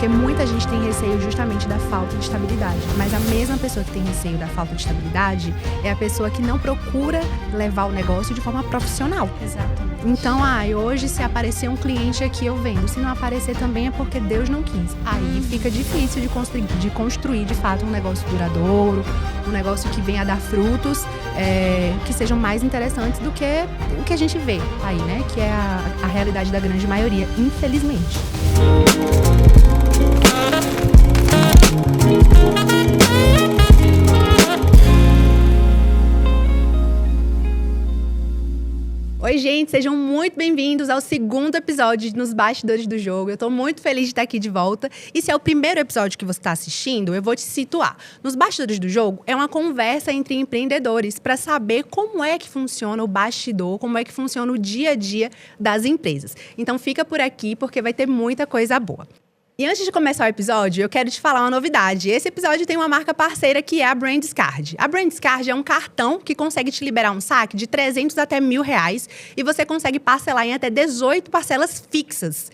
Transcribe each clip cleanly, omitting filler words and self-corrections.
Porque muita gente tem receio justamente da falta de estabilidade. Mas a mesma pessoa que tem receio da falta de estabilidade é a pessoa que não procura levar o negócio de forma profissional. Exatamente. Então, hoje se aparecer um cliente aqui eu vendo. Se não aparecer também é porque Deus não quis. Aí fica difícil de construir de fato um negócio duradouro, um negócio que venha a dar frutos, que sejam mais interessantes do que o que a gente vê aí, né? Que é a realidade da grande maioria, infelizmente. Oi, gente, sejam muito bem-vindos ao segundo episódio de Nos Bastidores do Jogo. Eu tô muito feliz de estar aqui de volta. E se é o primeiro episódio que você está assistindo, eu vou te situar. Nos Bastidores do Jogo é uma conversa entre empreendedores para saber como é que funciona o bastidor, como é que funciona o dia a dia das empresas. Então fica por aqui porque vai ter muita coisa boa. E antes de começar o episódio, eu quero te falar uma novidade. Esse episódio tem uma marca parceira que é a Brandscard. A Brandscard é um cartão que consegue te liberar um saque de 300 até R$1.000 e você consegue parcelar em até 18 parcelas fixas.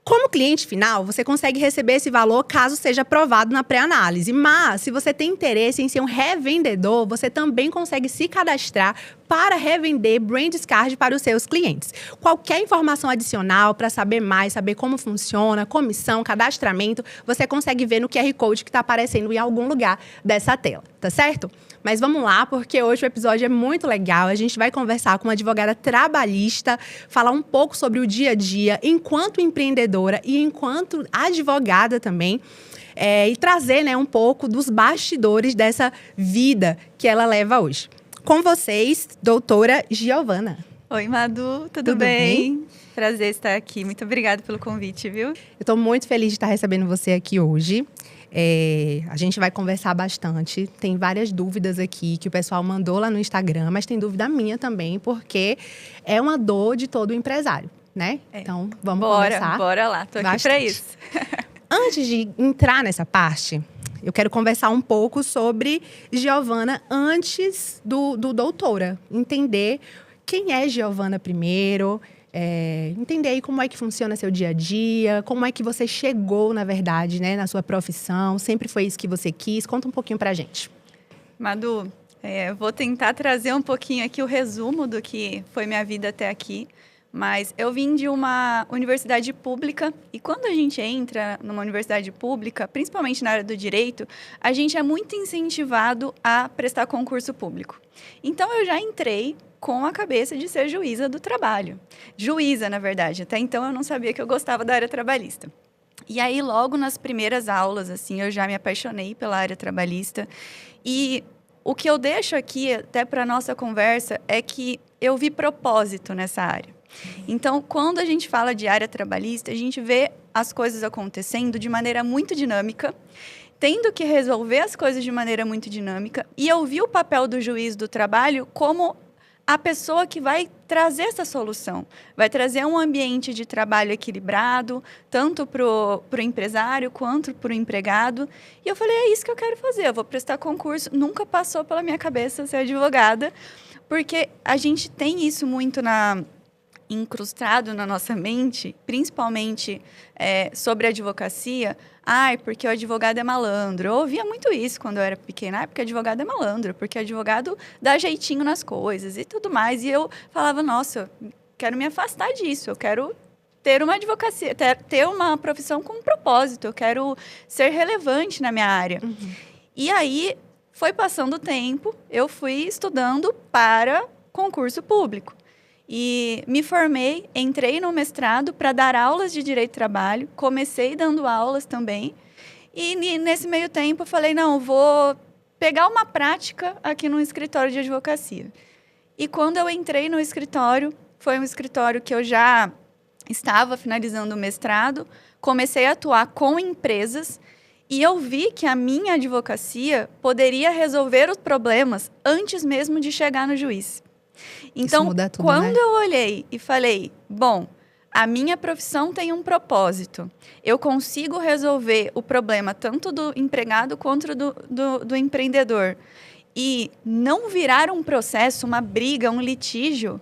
Como cliente final, você consegue receber esse valor caso seja aprovado na pré-análise. Mas, se você tem interesse em ser um revendedor, você também consegue se cadastrar para revender Brandscard para os seus clientes. Qualquer informação adicional para saber mais, saber como funciona, comissão, cadastramento, você consegue ver no QR Code que está aparecendo em algum lugar dessa tela, tá certo? Mas vamos lá, porque hoje o episódio é muito legal. A gente vai conversar com uma advogada trabalhista, falar um pouco sobre o dia a dia enquanto empreendedora e enquanto advogada também. E trazer, um pouco dos bastidores dessa vida que ela leva hoje. Com vocês, doutora Giovana. Oi, Madu, tudo bem? Prazer estar aqui. Muito obrigada pelo convite, viu? Eu estou muito feliz de estar recebendo você aqui hoje. A gente vai conversar bastante. Tem várias dúvidas aqui que o pessoal mandou lá no Instagram, mas tem dúvida minha também, porque é uma dor de todo empresário, né? Então, vamos conversar. Bora lá, tô aqui para isso. Antes de entrar nessa parte, eu quero conversar um pouco sobre Giovana antes do doutora. Entender quem é Giovana primeiro. Entender aí como é que funciona seu dia a dia, como é que você chegou, na verdade, na sua profissão. Sempre foi isso que você quis? Conta um pouquinho pra gente. Madu, vou tentar trazer um pouquinho aqui o resumo do que foi minha vida até aqui. Mas eu vim de uma universidade pública e quando a gente entra numa universidade pública, principalmente na área do direito, a gente é muito incentivado a prestar concurso público. Então, eu já entrei com a cabeça de ser juíza do trabalho. Juíza, na verdade. Até então, eu não sabia que eu gostava da área trabalhista. E aí, logo nas primeiras aulas, assim, eu já me apaixonei pela área trabalhista. E o que eu deixo aqui, até para a nossa conversa, é que eu vi propósito nessa área. Então, quando a gente fala de área trabalhista, a gente vê as coisas acontecendo de maneira muito dinâmica, tendo que resolver as coisas de maneira muito dinâmica, e eu vi o papel do juiz do trabalho como a pessoa que vai trazer essa solução, vai trazer um ambiente de trabalho equilibrado, tanto para o empresário quanto para o empregado. E eu falei, é isso que eu quero fazer, eu vou prestar concurso. Nunca passou pela minha cabeça ser advogada, porque a gente tem isso muito incrustado na nossa mente, principalmente sobre a advocacia. Porque o advogado é malandro. Eu ouvia muito isso quando eu era pequena. Porque o advogado é malandro, porque o advogado dá jeitinho nas coisas e tudo mais. E eu falava, nossa, eu quero me afastar disso. Eu quero ter uma advocacia, ter uma profissão com um propósito. Eu quero ser relevante na minha área. Uhum. E aí, foi passando o tempo, eu fui estudando para concurso público. E me formei, entrei no mestrado para dar aulas de direito do trabalho, comecei dando aulas também. E nesse meio tempo eu falei, não, vou pegar uma prática aqui no escritório de advocacia. E quando eu entrei no escritório, foi um escritório que eu já estava finalizando o mestrado, comecei a atuar com empresas e eu vi que a minha advocacia poderia resolver os problemas antes mesmo de chegar no juiz. Então, tudo, quando eu olhei e falei, bom, a minha profissão tem um propósito. Eu consigo resolver o problema tanto do empregado quanto do empreendedor. E não virar um processo, uma briga, um litígio,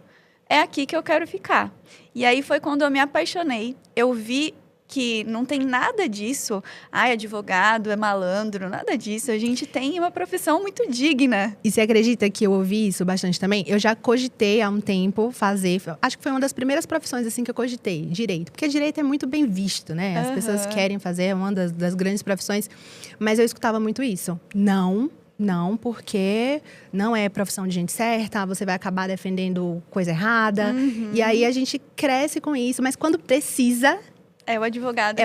é aqui que eu quero ficar. E aí foi quando eu me apaixonei. Eu vi que não tem nada disso. Ai, advogado é malandro, nada disso. A gente tem uma profissão muito digna. E você acredita que eu ouvi isso bastante também? Eu já cogitei há um tempo fazer, acho que foi uma das primeiras profissões assim que eu cogitei, direito. Porque direito é muito bem visto, né? As pessoas querem fazer, é uma das grandes profissões. Mas eu escutava muito isso. Não, porque não é profissão de gente certa, você vai acabar defendendo coisa errada. E aí a gente cresce com isso, mas quando precisa… É o advogado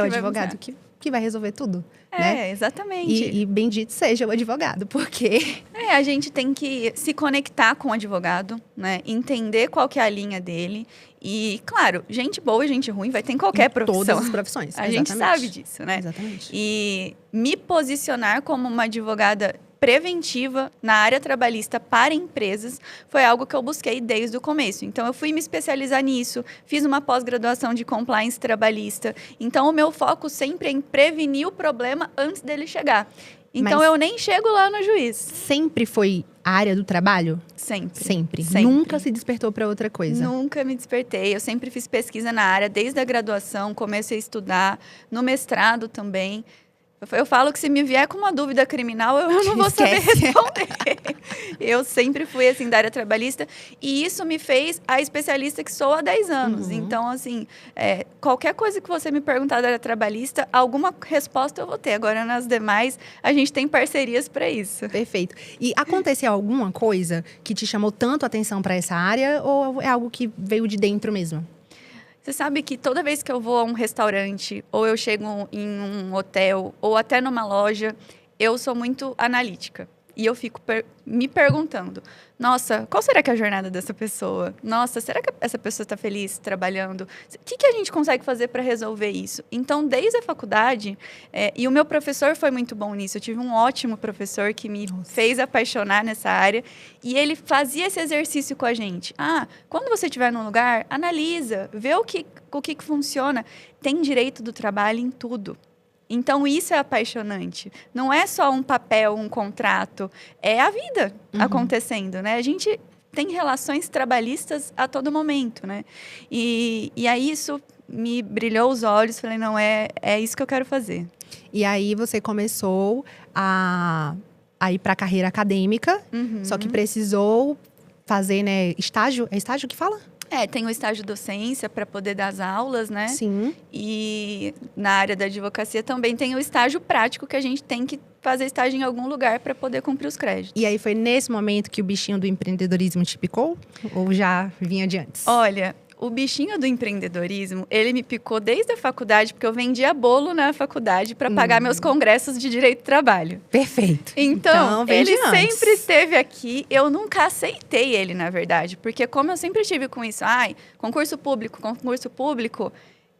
que vai resolver tudo. É, né? exatamente. E bendito seja o advogado, porque… A gente tem que se conectar com o advogado, né? Entender qual que é a linha dele. E, claro, gente boa e gente ruim vai ter em qualquer profissão. Todas as profissões, A gente sabe disso, né? Exatamente. E me posicionar como uma advogada preventiva na área trabalhista para empresas foi algo que eu busquei desde o começo. Então, eu fui me especializar nisso, fiz uma pós-graduação de compliance trabalhista. Então, o meu foco sempre é em prevenir o problema antes dele chegar. Então, eu nem chego lá no juiz. Sempre foi a área do trabalho? Sempre. Nunca se despertou para outra coisa? Nunca me despertei. Eu sempre fiz pesquisa na área, desde a graduação, comecei a estudar, no mestrado também. Eu falo que se me vier com uma dúvida criminal, eu não vou saber responder. Eu sempre fui, assim, da área trabalhista. E isso me fez a especialista que sou há 10 anos. Então, assim, qualquer coisa que você me perguntar da área trabalhista, alguma resposta eu vou ter. Agora, nas demais, a gente tem parcerias para isso. Perfeito. E aconteceu alguma coisa que te chamou tanto a atenção para essa área? Ou é algo que veio de dentro mesmo? Você sabe que toda vez que eu vou a um restaurante, ou eu chego em um hotel, ou até numa loja, eu sou muito analítica. E eu fico me perguntando, nossa, qual será que é a jornada dessa pessoa? Nossa, será que essa pessoa está feliz trabalhando? O que a gente consegue fazer para resolver isso? Então, desde a faculdade, e o meu professor foi muito bom nisso. Eu tive um ótimo professor que me fez apaixonar nessa área. E ele fazia esse exercício com a gente. Quando você estiver num lugar, analisa, vê o que funciona. Tem direito do trabalho em tudo. Então, isso é apaixonante. Não é só um papel, um contrato. É a vida acontecendo, né? A gente tem relações trabalhistas a todo momento, né? E aí, isso me brilhou os olhos. Falei, não, é isso que eu quero fazer. E aí, você começou a ir para a carreira acadêmica. Só que precisou fazer, né, estágio. É estágio que fala? Tem o estágio docência para poder dar as aulas, né? Sim. E na área da advocacia também tem o estágio prático, que a gente tem que fazer estágio em algum lugar para poder cumprir os créditos. E aí foi nesse momento que o bichinho do empreendedorismo te picou? Ou já vinha de antes? Olha, o bichinho do empreendedorismo, ele me picou desde a faculdade, porque eu vendia bolo na faculdade para pagar meus congressos de direito do trabalho. Perfeito. Então ele sempre esteve aqui. Eu nunca aceitei ele, na verdade, porque como eu sempre tive com isso, concurso público,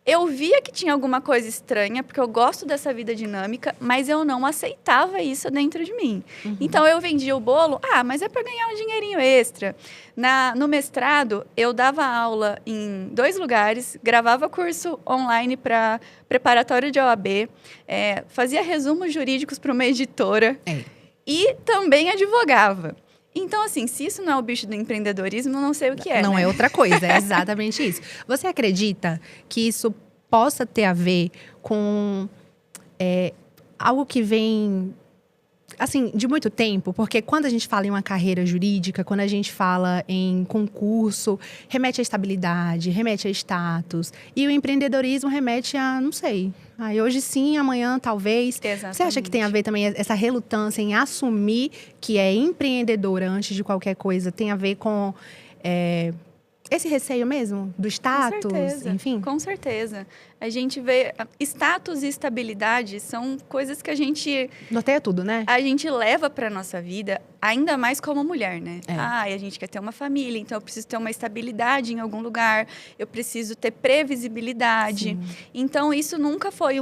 eu via que tinha alguma coisa estranha, porque eu gosto dessa vida dinâmica, mas eu não aceitava isso dentro de mim. Então, eu vendia o bolo, mas é para ganhar um dinheirinho extra. No mestrado, eu dava aula em 2 lugares, gravava curso online para preparatório de OAB, fazia resumos jurídicos para uma editora e também advogava. Então, assim, se isso não é o bicho do empreendedorismo, não sei o que é. Não é outra coisa, é exatamente isso. Você acredita que isso possa ter a ver com algo que vem, assim, de muito tempo? Porque quando a gente fala em uma carreira jurídica, quando a gente fala em concurso, remete à estabilidade, remete a status. E o empreendedorismo remete a, não sei… hoje sim, amanhã talvez. Exatamente. Você acha que tem a ver também essa relutância em assumir que é empreendedora antes de qualquer coisa? Tem a ver com esse receio mesmo do status? Com certeza, enfim? Com certeza. A gente vê… Status e estabilidade são coisas que a gente… Norteia tudo, né? A gente leva para nossa vida, ainda mais como mulher, né? A gente quer ter uma família, então eu preciso ter uma estabilidade em algum lugar, eu preciso ter previsibilidade. Sim. Então, isso nunca foi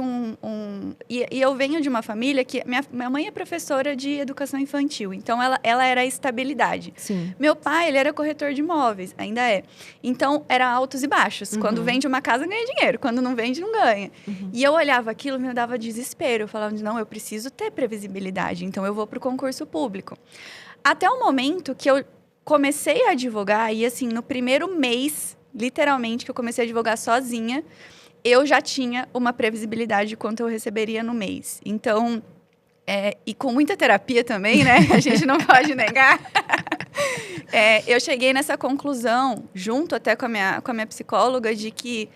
E eu venho de uma família que… Minha mãe é professora de educação infantil, então ela era a estabilidade. Sim. Meu pai, ele era corretor de imóveis, ainda é. Então, era altos e baixos. Quando vende uma casa, ganha dinheiro. Quando não vende, não ganha. E eu olhava aquilo, me dava desespero. Eu falava, não, eu preciso ter previsibilidade, então eu vou para o concurso público. Até o momento que eu comecei a advogar, e assim, no primeiro mês, literalmente, que eu comecei a advogar sozinha, eu já tinha uma previsibilidade de quanto eu receberia no mês. Então, e com muita terapia também, né? A gente não pode negar. Eu cheguei nessa conclusão, junto até com a minha psicóloga, de que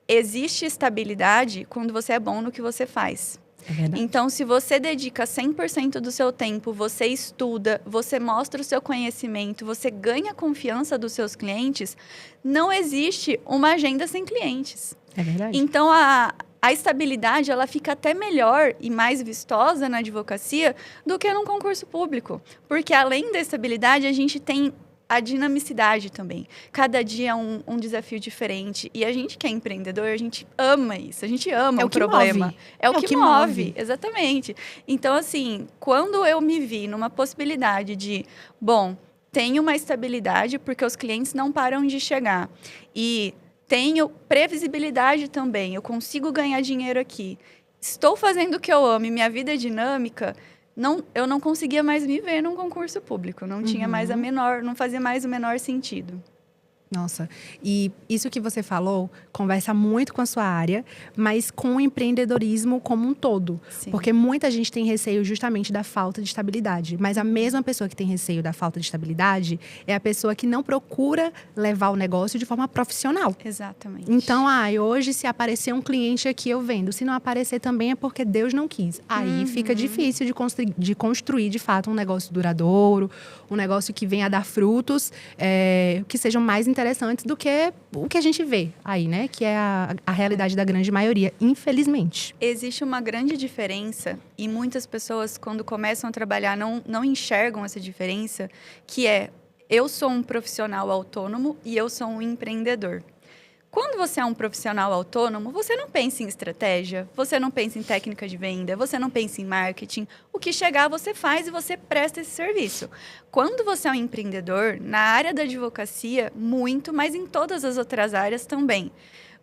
existe estabilidade quando você é bom no que você faz. É verdade. Então, se você dedica 100% do seu tempo, você estuda, você mostra o seu conhecimento, você ganha a confiança dos seus clientes, não existe uma agenda sem clientes. É verdade. Então, a estabilidade, ela fica até melhor e mais vistosa na advocacia do que num concurso público. Porque, além da estabilidade, a gente tem a dinamicidade também. Cada dia é um desafio diferente. E a gente que é empreendedor, a gente ama isso. A gente ama o problema. Move. É o que move. Exatamente. Então, assim, quando eu me vi numa possibilidade de, bom, tenho uma estabilidade porque os clientes não param de chegar. E tenho previsibilidade também. Eu consigo ganhar dinheiro aqui. Estou fazendo o que eu amo e minha vida é dinâmica. Eu não conseguia mais me ver num concurso público. Não tinha mais não fazia mais o menor sentido. Nossa, e isso que você falou conversa muito com a sua área, mas com o empreendedorismo como um todo. Sim. Porque muita gente tem receio justamente da falta de estabilidade. Mas a mesma pessoa que tem receio da falta de estabilidade é a pessoa que não procura levar o negócio de forma profissional. Exatamente. Então, hoje se aparecer um cliente aqui, eu vendo. Se não aparecer também é porque Deus não quis. Aí fica difícil de construir, de fato, um negócio duradouro, um negócio que venha a dar frutos, que sejam mais interessantes do que o que a gente vê aí, né? Que é a realidade da grande maioria, infelizmente. Existe uma grande diferença e muitas pessoas, quando começam a trabalhar, não enxergam essa diferença, que é, eu sou um profissional autônomo e eu sou um empreendedor. Quando você é um profissional autônomo, você não pensa em estratégia, você não pensa em técnica de venda, você não pensa em marketing. O que chegar, você faz e você presta esse serviço. Quando você é um empreendedor, na área da advocacia, muito, mas em todas as outras áreas também,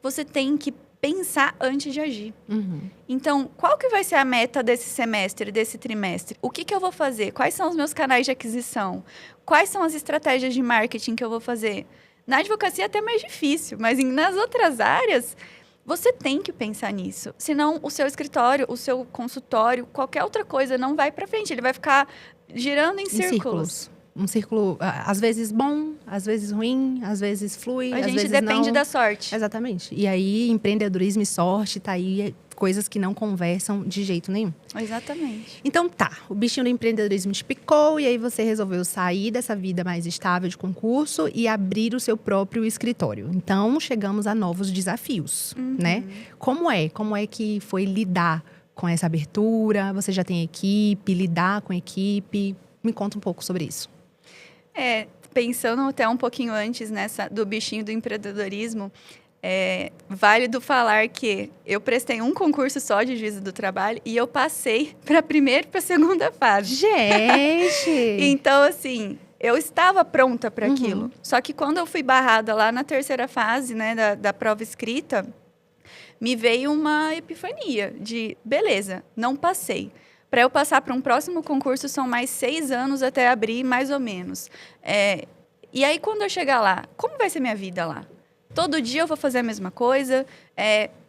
você tem que pensar antes de agir. Então, qual que vai ser a meta desse semestre, desse trimestre? O que eu vou fazer? Quais são os meus canais de aquisição? Quais são as estratégias de marketing que eu vou fazer? Na advocacia é até mais difícil, mas nas outras áreas, você tem que pensar nisso. Senão, o seu escritório, o seu consultório, qualquer outra coisa não vai para frente. Ele vai ficar girando em círculos. Um círculo, às vezes bom, às vezes ruim, às vezes flui, às vezes não. A gente depende da sorte. Exatamente. E aí, empreendedorismo e sorte, tá aí coisas que não conversam de jeito nenhum. Exatamente. Então o bichinho do empreendedorismo te picou e aí você resolveu sair dessa vida mais estável de concurso e abrir o seu próprio escritório. Então, chegamos a novos desafios, né? Como é que foi lidar com essa abertura? Você já tem equipe, lidar com equipe? Me conta um pouco sobre isso. Pensando até um pouquinho antes do bichinho do empreendedorismo, é válido falar que eu prestei um concurso só de juízo do trabalho e eu passei para a primeira e para a segunda fase. Gente! Então, assim, eu estava pronta para aquilo. Só que quando eu fui barrada lá na terceira fase, né, da prova escrita, me veio uma epifania de, beleza, não passei. Para eu passar para um próximo concurso, são mais 6 anos até abrir, mais ou menos. E aí, quando eu chegar lá, como vai ser minha vida lá? Todo dia eu vou fazer a mesma coisa?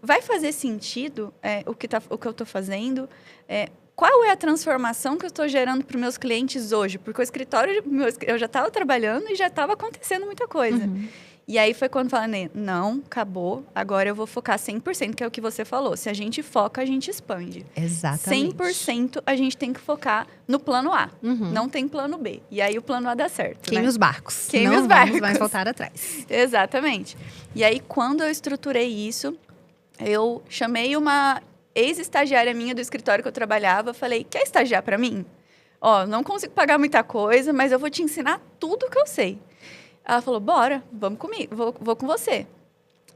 Vai fazer sentido o que eu estou fazendo? Qual é a transformação que eu estou gerando para os meus clientes hoje? Porque o escritório, eu já estava trabalhando e já estava acontecendo muita coisa. E aí foi quando eu falei, não, acabou, agora eu vou focar 100%, que é o que você falou. Se a gente foca, a gente expande. Exatamente. 100% a gente tem que focar no plano A, não tem plano B. E aí o plano A dá certo, Queime os barcos. Queime não os barcos. Vamos mais voltar atrás. Exatamente. E aí, quando eu estruturei isso, eu chamei uma ex-estagiária minha do escritório que eu trabalhava, falei, quer estagiar para mim? Não consigo pagar muita coisa, mas eu vou te ensinar tudo que eu sei. Ela falou, bora, vamos comigo, vou com você.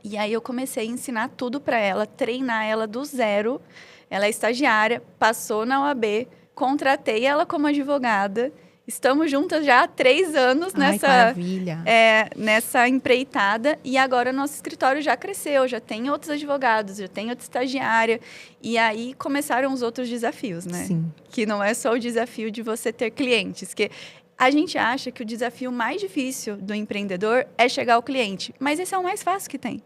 E aí eu comecei a ensinar tudo para ela, treinar ela do zero. Ela é estagiária, passou na OAB, contratei ela como advogada. Estamos juntas já há 3 anos nessa empreitada. E agora nosso escritório já cresceu, já tem outros advogados, já tem outra estagiária. E aí começaram os outros desafios, né? Sim. Que não é só o desafio de você ter clientes, que a gente acha que o desafio mais difícil do empreendedor é chegar ao cliente, mas esse é o mais fácil que tem.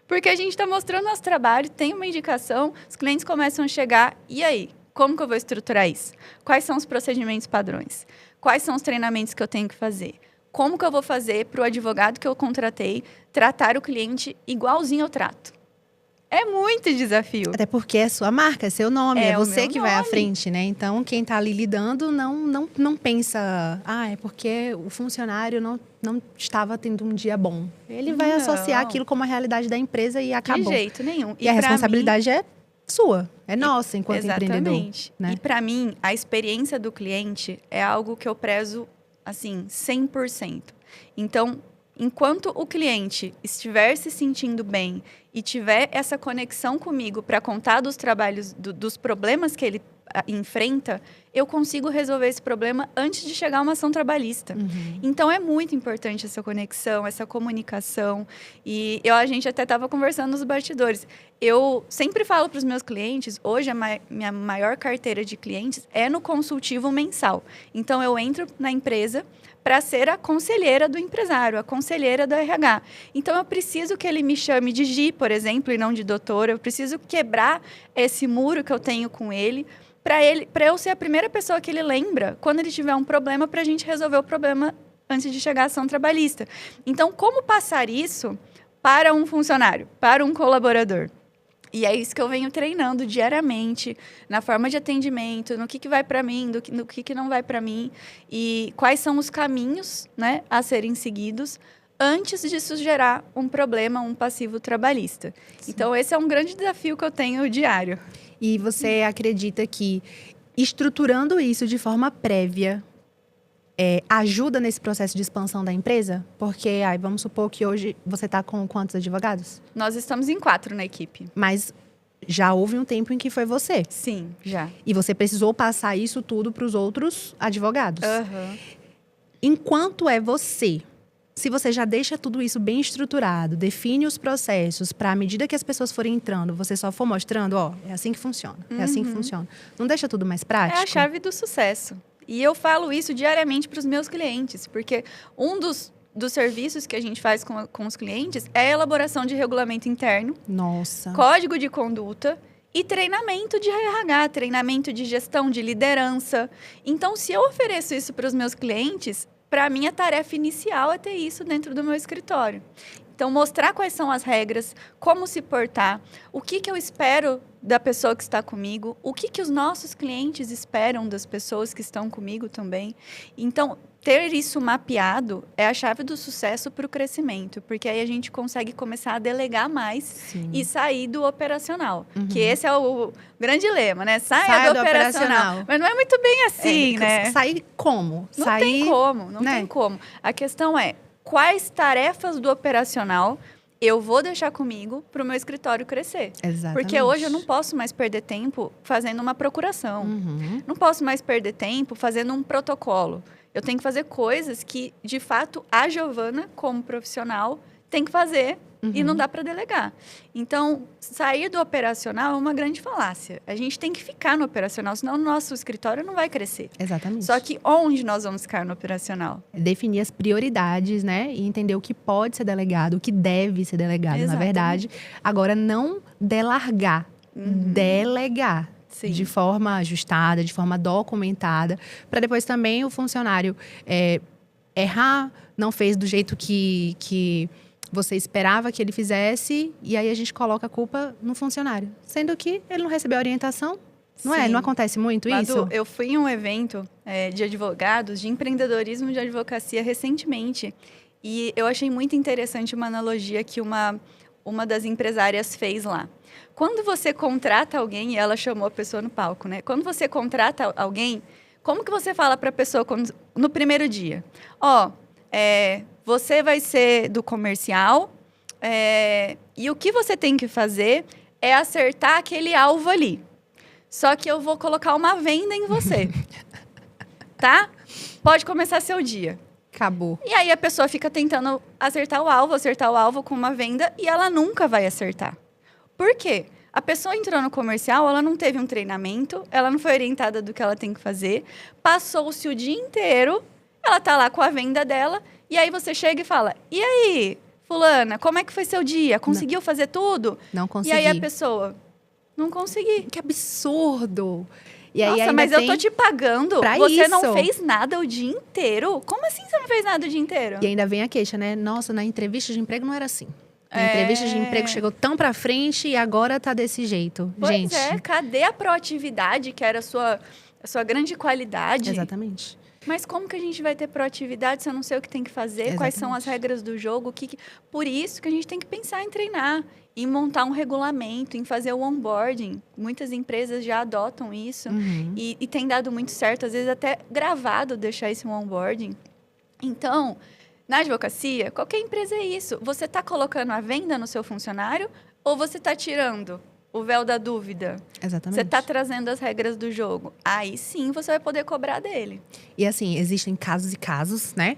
Porque a gente está mostrando nosso trabalho, tem uma indicação, os clientes começam a chegar, e aí? Como que eu vou estruturar isso? Quais são os procedimentos padrões? Quais são os treinamentos que eu tenho que fazer? Como que eu vou fazer para o advogado que eu contratei tratar o cliente igualzinho eu trato? É muito desafio. Até porque é sua marca, é seu nome, é o você meu que vai à nome. frente, né? Então, quem tá ali lidando não pensa, é porque o funcionário não estava tendo um dia bom. Ele vai associar aquilo como a realidade da empresa e acabou. De jeito nenhum. E a responsabilidade é sua, é nossa enquanto empreendedor. Exatamente. Né? E para mim, a experiência do cliente é algo que eu prezo, assim, 100%. Então, enquanto o cliente estiver se sentindo bem e tiver essa conexão comigo para contar dos trabalhos, dos problemas que ele enfrenta, eu consigo resolver esse problema antes de chegar a uma ação trabalhista. Uhum. Então, é muito importante essa conexão, essa comunicação. E a gente até estava conversando nos bastidores. Eu sempre falo para os meus clientes, hoje minha maior carteira de clientes é no consultivo mensal. Então, eu entro na empresa para ser a conselheira do empresário, a conselheira do RH. Então, eu preciso que ele me chame de Gi, por exemplo, e não de doutora. Eu preciso quebrar esse muro que eu tenho com ele, para eu ser a primeira pessoa que ele lembra quando ele tiver um problema, para a gente resolver o problema antes de chegar à ação trabalhista. Então, como passar isso para um funcionário, para um colaborador? E é isso que eu venho treinando diariamente, na forma de atendimento, no que vai para mim, no que não vai para mim, e quais são os caminhos, né, a serem seguidos antes disso gerar um problema, um passivo trabalhista. Sim. Então, esse é um grande desafio que eu tenho diário. E você acredita que estruturando isso de forma prévia ajuda nesse processo de expansão da empresa? Porque, vamos supor que hoje você está com quantos advogados? Nós estamos em 4 na equipe. Mas já houve um tempo em que foi você. Sim, já. E você precisou passar isso tudo para os outros advogados. Uhum. Enquanto é você, se você já deixa tudo isso bem estruturado, define os processos, para à medida que as pessoas forem entrando, você só for mostrando, é assim que funciona, é assim que funciona. Não deixa tudo mais prático? É a chave do sucesso. E eu falo isso diariamente para os meus clientes, porque um dos serviços que a gente faz com os clientes é a elaboração de regulamento interno, Nossa, código de conduta e treinamento de RH, treinamento de gestão, de liderança. Então, se eu ofereço isso para os meus clientes, para mim a tarefa inicial é ter isso dentro do meu escritório. Então, mostrar quais são as regras, como se portar, o que eu espero da pessoa que está comigo, o que os nossos clientes esperam das pessoas que estão comigo também. Então, ter isso mapeado é a chave do sucesso para o crescimento, porque aí a gente consegue começar a delegar mais. Sim. E sair do operacional, que esse é o grande lema, né? Saia do operacional. Mas não é muito bem assim, né? Sair como? Não tem como. A questão é, quais tarefas do operacional eu vou deixar comigo para o meu escritório crescer. Exatamente. Porque hoje eu não posso mais perder tempo fazendo uma procuração. Não posso mais perder tempo fazendo um protocolo. Eu tenho que fazer coisas que, de fato, a Giovana, como profissional, tem que fazer e não dá para delegar. Então, sair do operacional é uma grande falácia. A gente tem que ficar no operacional, senão o nosso escritório não vai crescer. Exatamente. Só que onde nós vamos ficar no operacional? Definir as prioridades, né? E entender o que pode ser delegado, o que deve ser delegado, na verdade. Agora, não delargar, delegar. Sim. De forma ajustada, de forma documentada, para depois também o funcionário errar, não fez do jeito que você esperava que ele fizesse, e aí a gente coloca a culpa no funcionário. Sendo que ele não recebeu orientação, não é? Não acontece muito isso? Eu fui em um evento de advogados, de empreendedorismo de advocacia recentemente, e eu achei muito interessante uma analogia que uma das empresárias fez lá. Quando você contrata alguém, e ela chamou a pessoa no palco, né? Quando você contrata alguém, como que você fala para a pessoa no primeiro dia? Você vai ser do comercial, e o que você tem que fazer é acertar aquele alvo ali. Só que eu vou colocar uma venda em você, tá? Pode começar seu dia. Acabou. E aí a pessoa fica tentando acertar o alvo com uma venda, e ela nunca vai acertar. Por quê? A pessoa entrou no comercial, ela não teve um treinamento, ela não foi orientada do que ela tem que fazer, passou-se o dia inteiro, ela tá lá com a venda dela, e aí você chega e fala, e aí, fulana, como é que foi seu dia? Conseguiu fazer tudo? Não consegui. E aí a pessoa, não consegui. Que absurdo! E aí Nossa, ainda mas eu tô te pagando. pra Você isso. não fez nada o dia inteiro? Como assim você não fez nada o dia inteiro? E ainda vem a queixa, né? Nossa, na entrevista de emprego não era assim. Na É. entrevista de emprego chegou tão pra frente e agora tá desse jeito. Pois Gente, cadê a proatividade, que era a sua grande qualidade? exatamente. Mas como que a gente vai ter proatividade se eu não sei o que tem que fazer? Quais são as Exatamente. regras do jogo? Por isso que a gente tem que pensar em treinar, em montar um regulamento, em fazer o onboarding. Muitas empresas já adotam isso e tem dado muito certo, às vezes até gravado deixar esse onboarding. Então, na advocacia, qualquer empresa é isso. Você está colocando a venda no seu funcionário ou você está tirando o véu da dúvida? Exatamente. Você está trazendo as regras do jogo. Aí sim você vai poder cobrar dele. E assim, existem casos e casos, né?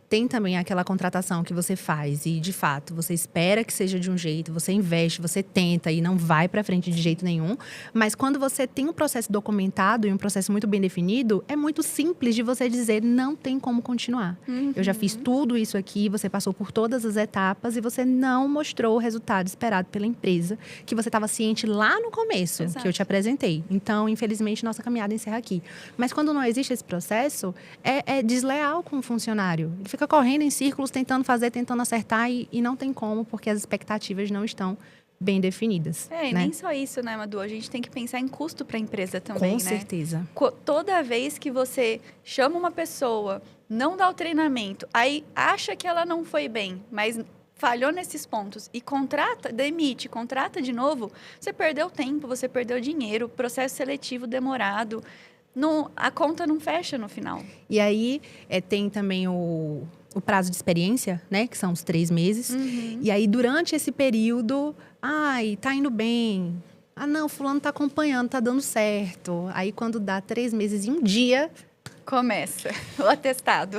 Tem também aquela contratação que você faz e, de fato, você espera que seja de um jeito, você investe, você tenta e não vai pra frente de jeito nenhum. Mas quando você tem um processo documentado e um processo muito bem definido, é muito simples de você dizer não tem como continuar. Eu já fiz tudo isso aqui, você passou por todas as etapas e você não mostrou o resultado esperado pela empresa, que você estava ciente lá no começo, Exato. que eu te apresentei. Então, infelizmente, nossa caminhada encerra aqui. Mas quando não existe esse processo, é desleal com o funcionário. Ele fica correndo em círculos, tentando fazer, tentando acertar e não tem como, porque as expectativas não estão bem definidas. E né? nem só isso, né, Madu? A gente tem que pensar em custo para a empresa também, Com né? certeza. Toda vez que você chama uma pessoa, não dá o treinamento, aí acha que ela não foi bem, mas falhou nesses pontos e demite, contrata de novo, você perdeu tempo, você perdeu dinheiro, processo seletivo demorado. A conta não fecha no final. E aí, tem também o prazo de experiência, né? Que são os 3 meses. E aí, durante esse período, tá indo bem. Ah, não, fulano tá acompanhando, tá dando certo. Aí, quando dá 3 meses e um dia... Começa o atestado.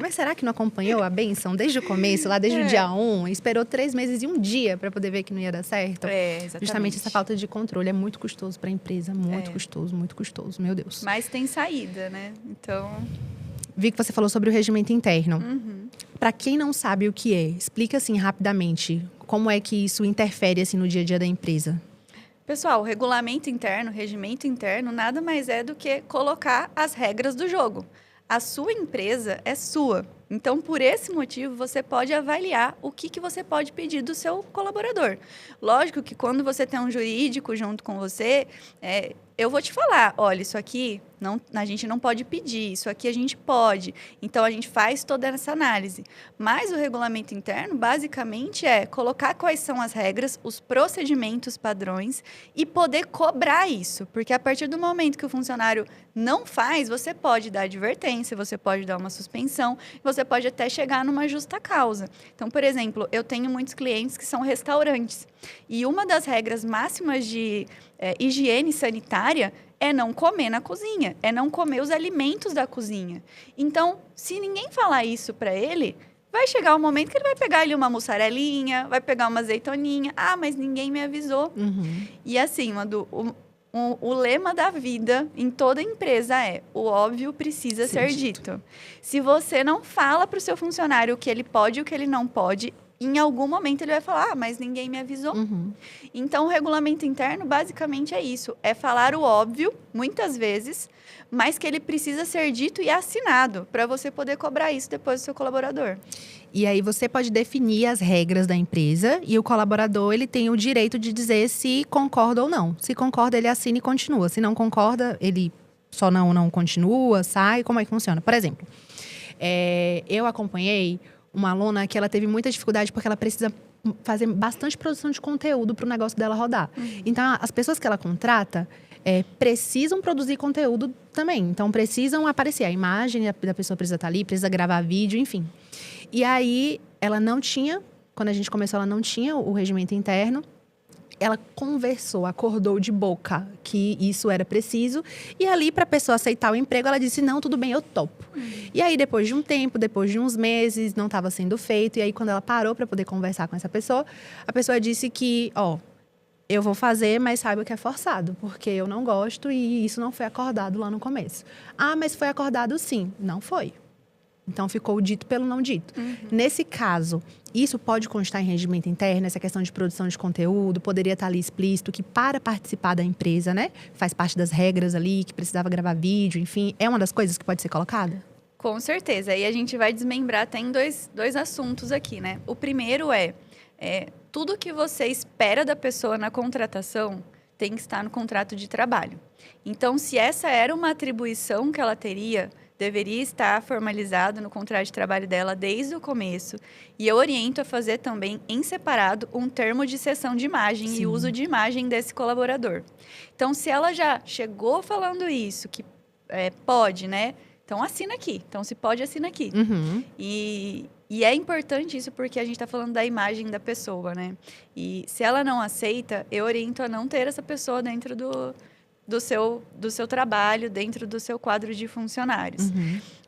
Mas será que não acompanhou a bênção desde o começo, lá desde o dia 1? Esperou 3 meses e um dia para poder ver que não ia dar certo? Exatamente. Justamente essa falta de controle é muito custoso para a empresa. Muito custoso, meu Deus. Mas tem saída, né? Então... Vi que você falou sobre o regimento interno. Para quem não sabe o que é, explica assim rapidamente como é que isso interfere assim, no dia a dia da empresa. Pessoal, o regimento interno, nada mais é do que colocar as regras do jogo. A sua empresa é sua. Então, por esse motivo, você pode avaliar o que você pode pedir do seu colaborador. Lógico que quando você tem um jurídico junto com você, eu vou te falar, olha, isso aqui a gente não pode pedir, isso aqui a gente pode. Então, a gente faz toda essa análise. Mas o regulamento interno, basicamente, é colocar quais são as regras, os procedimentos padrões e poder cobrar isso. Porque a partir do momento que o funcionário não faz, você pode dar advertência, você pode dar uma suspensão, você pode até chegar numa justa causa. Então, por exemplo, eu tenho muitos clientes que são restaurantes. E uma das regras máximas de higiene sanitária é não comer na cozinha, é não comer os alimentos da cozinha. Então, se ninguém falar isso para ele, vai chegar um momento que ele vai pegar ali uma mussarelinha, vai pegar uma azeitoninha. Ah, mas ninguém me avisou. E assim, Madu, o lema da vida em toda empresa é: o óbvio precisa ser dito. Se você não fala para o seu funcionário o que ele pode e o que ele não pode, em algum momento ele vai falar, mas ninguém me avisou. Então, o regulamento interno basicamente é isso. É falar o óbvio, muitas vezes, mas que ele precisa ser dito e assinado para você poder cobrar isso depois do seu colaborador. E aí você pode definir as regras da empresa e o colaborador ele tem o direito de dizer se concorda ou não. Se concorda, ele assina e continua. Se não concorda, ele só não continua, sai. Como é que funciona? Por exemplo, eu acompanhei uma aluna que ela teve muita dificuldade porque ela precisa fazer bastante produção de conteúdo para o negócio dela rodar. Então, as pessoas que ela contrata precisam produzir conteúdo também. Então, precisam aparecer. A imagem da pessoa precisa estar ali, precisa gravar vídeo, enfim. E aí, ela não tinha, quando a gente começou, ela não tinha o regimento interno. Ela conversou, acordou de boca que isso era preciso. E ali, para a pessoa aceitar o emprego, ela disse, não, tudo bem, eu topo. E aí, depois de um tempo, depois de uns meses, não estava sendo feito. E aí, quando ela parou para poder conversar com essa pessoa, a pessoa disse que, eu vou fazer, mas saiba que é forçado, porque eu não gosto e isso não foi acordado lá no começo. Ah, mas foi acordado sim. Não foi. Então, ficou o dito pelo não dito. Nesse caso, isso pode constar em regimento interno, essa questão de produção de conteúdo, poderia estar ali explícito que para participar da empresa, né, faz parte das regras ali, que precisava gravar vídeo, enfim, é uma das coisas que pode ser colocada? Com certeza. Aí a gente vai desmembrar até em dois assuntos aqui, né? O primeiro é tudo que você espera da pessoa na contratação tem que estar no contrato de trabalho. Então, se essa era uma atribuição que ela teria, deveria estar formalizado no contrato de trabalho dela desde o começo. E eu oriento a fazer também, em separado, um termo de cessão de imagem e uso de imagem desse colaborador. Então, se ela já chegou falando isso, que pode, né? Então, assina aqui. Então, se pode, assina aqui. E é importante isso porque a gente está falando da imagem da pessoa, né? E se ela não aceita, eu oriento a não ter essa pessoa dentro do seu trabalho, dentro do seu quadro de funcionários.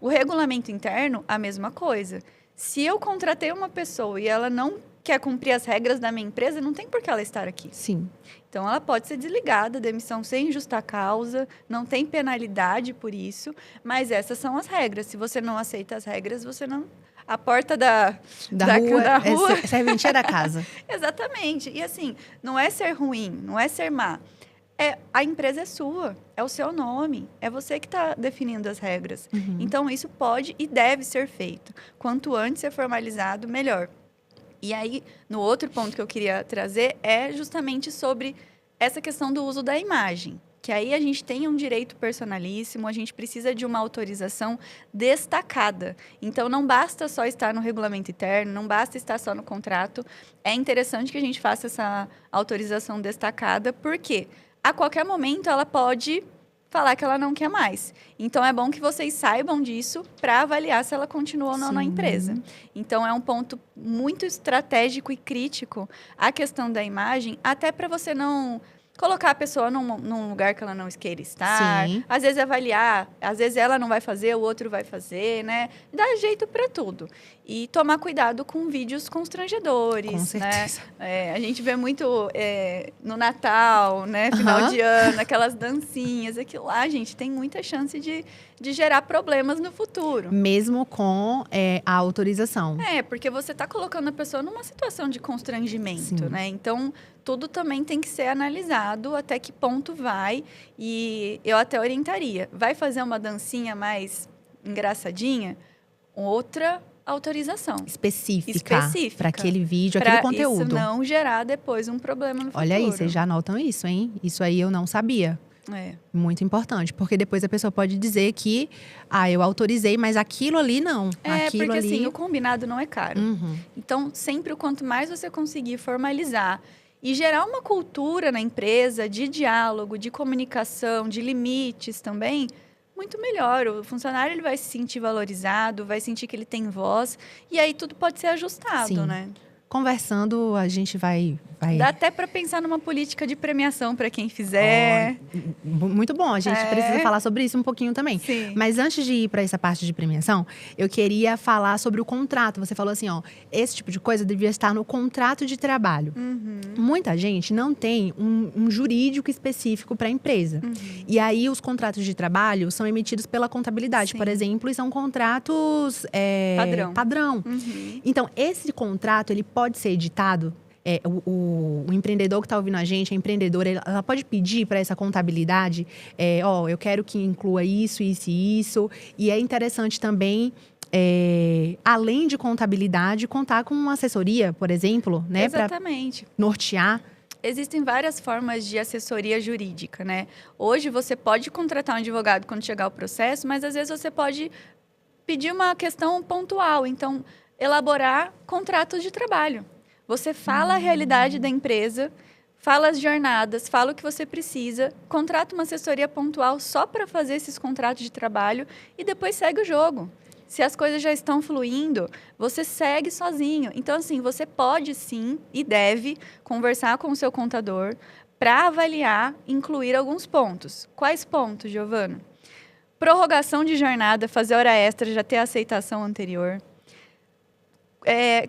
O regulamento interno, a mesma coisa. Se eu contratei uma pessoa e ela não quer cumprir as regras da minha empresa, não tem por que ela estar aqui. Sim. Então, ela pode ser desligada, demissão sem justa causa, não tem penalidade por isso, mas essas são as regras. Se você não aceita as regras, você não... A porta da rua... É serventia da casa. Exatamente. E assim, não é ser ruim, não é ser má. A empresa é sua, é o seu nome, é você que está definindo as regras. Então, isso pode e deve ser feito. Quanto antes ser formalizado, melhor. E aí, no outro ponto que eu queria trazer é justamente sobre essa questão do uso da imagem. Que aí a gente tem um direito personalíssimo, a gente precisa de uma autorização destacada. Então, não basta só estar no regulamento interno, não basta estar só no contrato. É interessante que a gente faça essa autorização destacada, porque a qualquer momento ela pode falar que ela não quer mais. Então, é bom que vocês saibam disso para avaliar se ela continua ou não na empresa. Então, é um ponto muito estratégico e crítico a questão da imagem, até para você não colocar a pessoa num lugar que ela não queira estar. Sim. Às vezes avaliar, às vezes ela não vai fazer, o outro vai fazer, né? Dá jeito para tudo. E tomar cuidado com vídeos constrangedores, Com certeza. né? A gente vê muito no Natal, né? Final de ano, aquelas dancinhas, aquilo lá, gente, tem muita chance de gerar problemas no futuro. Mesmo com a autorização. Porque você está colocando a pessoa numa situação de constrangimento, Sim. né? Então, tudo também tem que ser analisado até que ponto vai. E eu até orientaria. Vai fazer uma dancinha mais engraçadinha? Outra autorização. Específica. Para aquele vídeo, pra aquele conteúdo. Isso não gerar depois um problema no futuro. Olha aí, vocês já anotam isso, hein? Isso aí eu não sabia. Muito importante, porque depois a pessoa pode dizer que eu autorizei, mas aquilo ali não. Aquilo porque ali... assim, o combinado não é caro. Então, sempre o quanto mais você conseguir formalizar e gerar uma cultura na empresa de diálogo, de comunicação, de limites também, muito melhor. O funcionário ele vai se sentir valorizado, vai sentir que ele tem voz, e aí tudo pode ser ajustado, Sim. né? Conversando, a gente vai... Dá até para pensar numa política de premiação para quem fizer. Muito bom, a gente precisa falar sobre isso um pouquinho também. Sim. Mas antes de ir para essa parte de premiação, eu queria falar sobre o contrato. Você falou assim, esse tipo de coisa devia estar no contrato de trabalho. Muita gente não tem um jurídico específico para a empresa. E aí, os contratos de trabalho são emitidos pela contabilidade, por exemplo, e são contratos padrão. Então, esse contrato, ele pode ser editado. O empreendedor que está ouvindo a gente, a empreendedora, ela pode pedir para essa contabilidade, eu quero que inclua isso, isso e isso. E é interessante também, além de contabilidade, contar com uma assessoria, por exemplo, né? Exatamente. Para nortear. Existem várias formas de assessoria jurídica, né? Hoje você pode contratar um advogado quando chegar o processo, mas às vezes você pode pedir uma questão pontual. Então, elaborar contratos de trabalho. Você fala a realidade da empresa, fala as jornadas, fala o que você precisa, contrata uma assessoria pontual só para fazer esses contratos de trabalho e depois segue o jogo. Se as coisas já estão fluindo, você segue sozinho. Então, assim, você pode sim e deve conversar com o seu contador para avaliar, incluir alguns pontos. Quais pontos, Giovana? Prorrogação de jornada, fazer hora extra, já ter a aceitação anterior.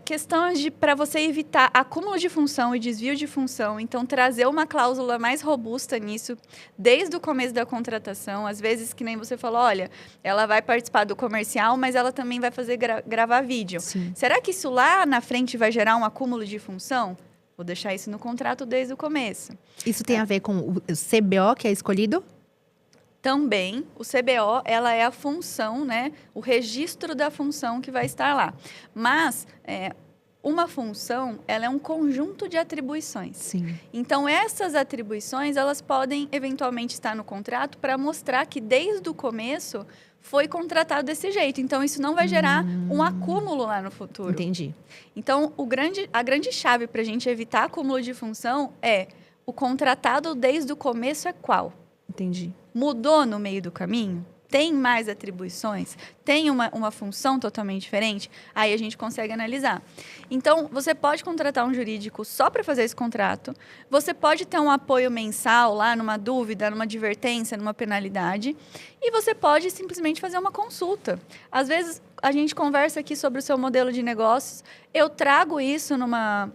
questões para você evitar acúmulo de função e desvio de função. Então, trazer uma cláusula mais robusta nisso, desde o começo da contratação. Às vezes, que nem você falou, olha, ela vai participar do comercial, mas ela também vai fazer gravar vídeo. Sim. Será que isso lá na frente vai gerar um acúmulo de função? Vou deixar isso no contrato desde o começo. Isso tem a ver com o CBO que é escolhido? Também, o CBO, ela é a função, né? O registro da função que vai estar lá. Mas, uma função, ela é um conjunto de atribuições. Sim. Então, essas atribuições, elas podem eventualmente estar no contrato para mostrar que desde o começo foi contratado desse jeito. Então, isso não vai gerar um acúmulo lá no futuro. Entendi. Então, a grande chave para a gente evitar acúmulo de função é o contratado desde o começo é qual? Entendi. Mudou no meio do caminho? Tem mais atribuições? Tem uma função totalmente diferente? Aí a gente consegue analisar. Então, você pode contratar um jurídico só para fazer esse contrato. Você pode ter um apoio mensal lá numa dúvida, numa advertência, numa penalidade. E você pode simplesmente fazer uma consulta. Às vezes, a gente conversa aqui sobre o seu modelo de negócios. Eu trago isso numa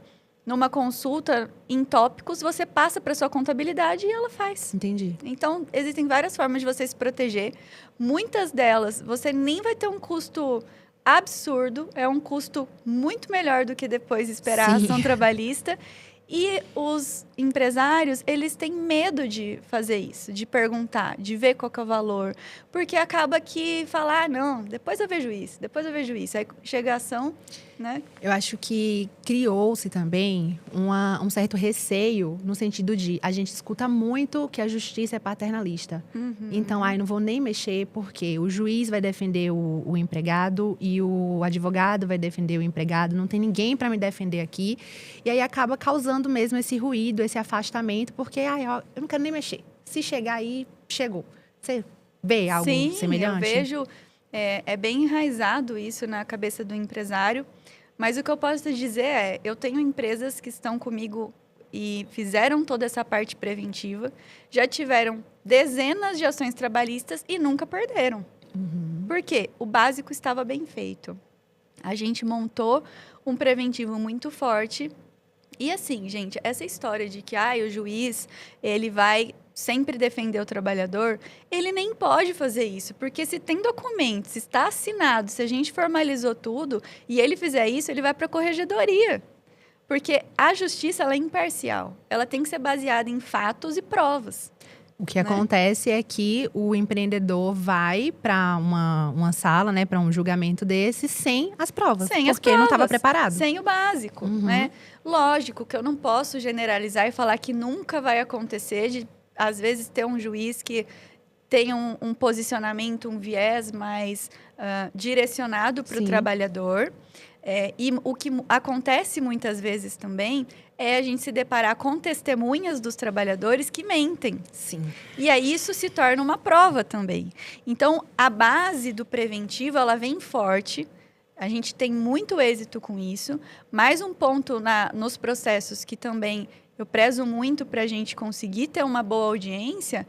consulta em tópicos, você passa para sua contabilidade e ela faz. Entendi. Então, existem várias formas de você se proteger. Muitas delas, você nem vai ter um custo absurdo. É um custo muito melhor do que depois esperar a Sim. ação trabalhista. E os empresários, eles têm medo de fazer isso, de perguntar, de ver qual que é o valor. Porque acaba que falar, não, depois eu vejo isso. Aí chega a ação, né? Eu acho que criou-se também um certo receio no sentido de a gente escuta muito que a justiça é paternalista. Então, não vou nem mexer porque o juiz vai defender o empregado e o advogado vai defender o empregado. Não tem ninguém para me defender aqui. E aí acaba causando mesmo esse ruído, esse afastamento, porque eu não quero nem mexer. Se chegar aí, chegou. Você vê algo semelhante? Sim, eu vejo. É bem enraizado isso na cabeça do empresário. Mas o que eu posso te dizer eu tenho empresas que estão comigo e fizeram toda essa parte preventiva, já tiveram dezenas de ações trabalhistas e nunca perderam. Por quê? O básico estava bem feito. A gente montou um preventivo muito forte. E assim, gente, essa história de que o juiz ele vai sempre defender o trabalhador, ele nem pode fazer isso, porque se tem documentos, se está assinado, se a gente formalizou tudo e ele fizer isso, ele vai para a corregedoria. Porque a justiça ela é imparcial, ela tem que ser baseada em fatos e provas. O que acontece é que o empreendedor vai para uma sala, né, para um julgamento desse, sem as provas. Porque não estava preparado. Sem o básico, né? Lógico que eu não posso generalizar e falar que nunca vai acontecer de, às vezes, ter um juiz que tem um posicionamento, um viés mais direcionado para o trabalhador. E o que acontece muitas vezes também é a gente se deparar com testemunhas dos trabalhadores que mentem. Sim. E aí isso se torna uma prova também. Então, a base do preventivo, ela vem forte. A gente tem muito êxito com isso. Mais um ponto nos processos que também eu prezo muito para a gente conseguir ter uma boa audiência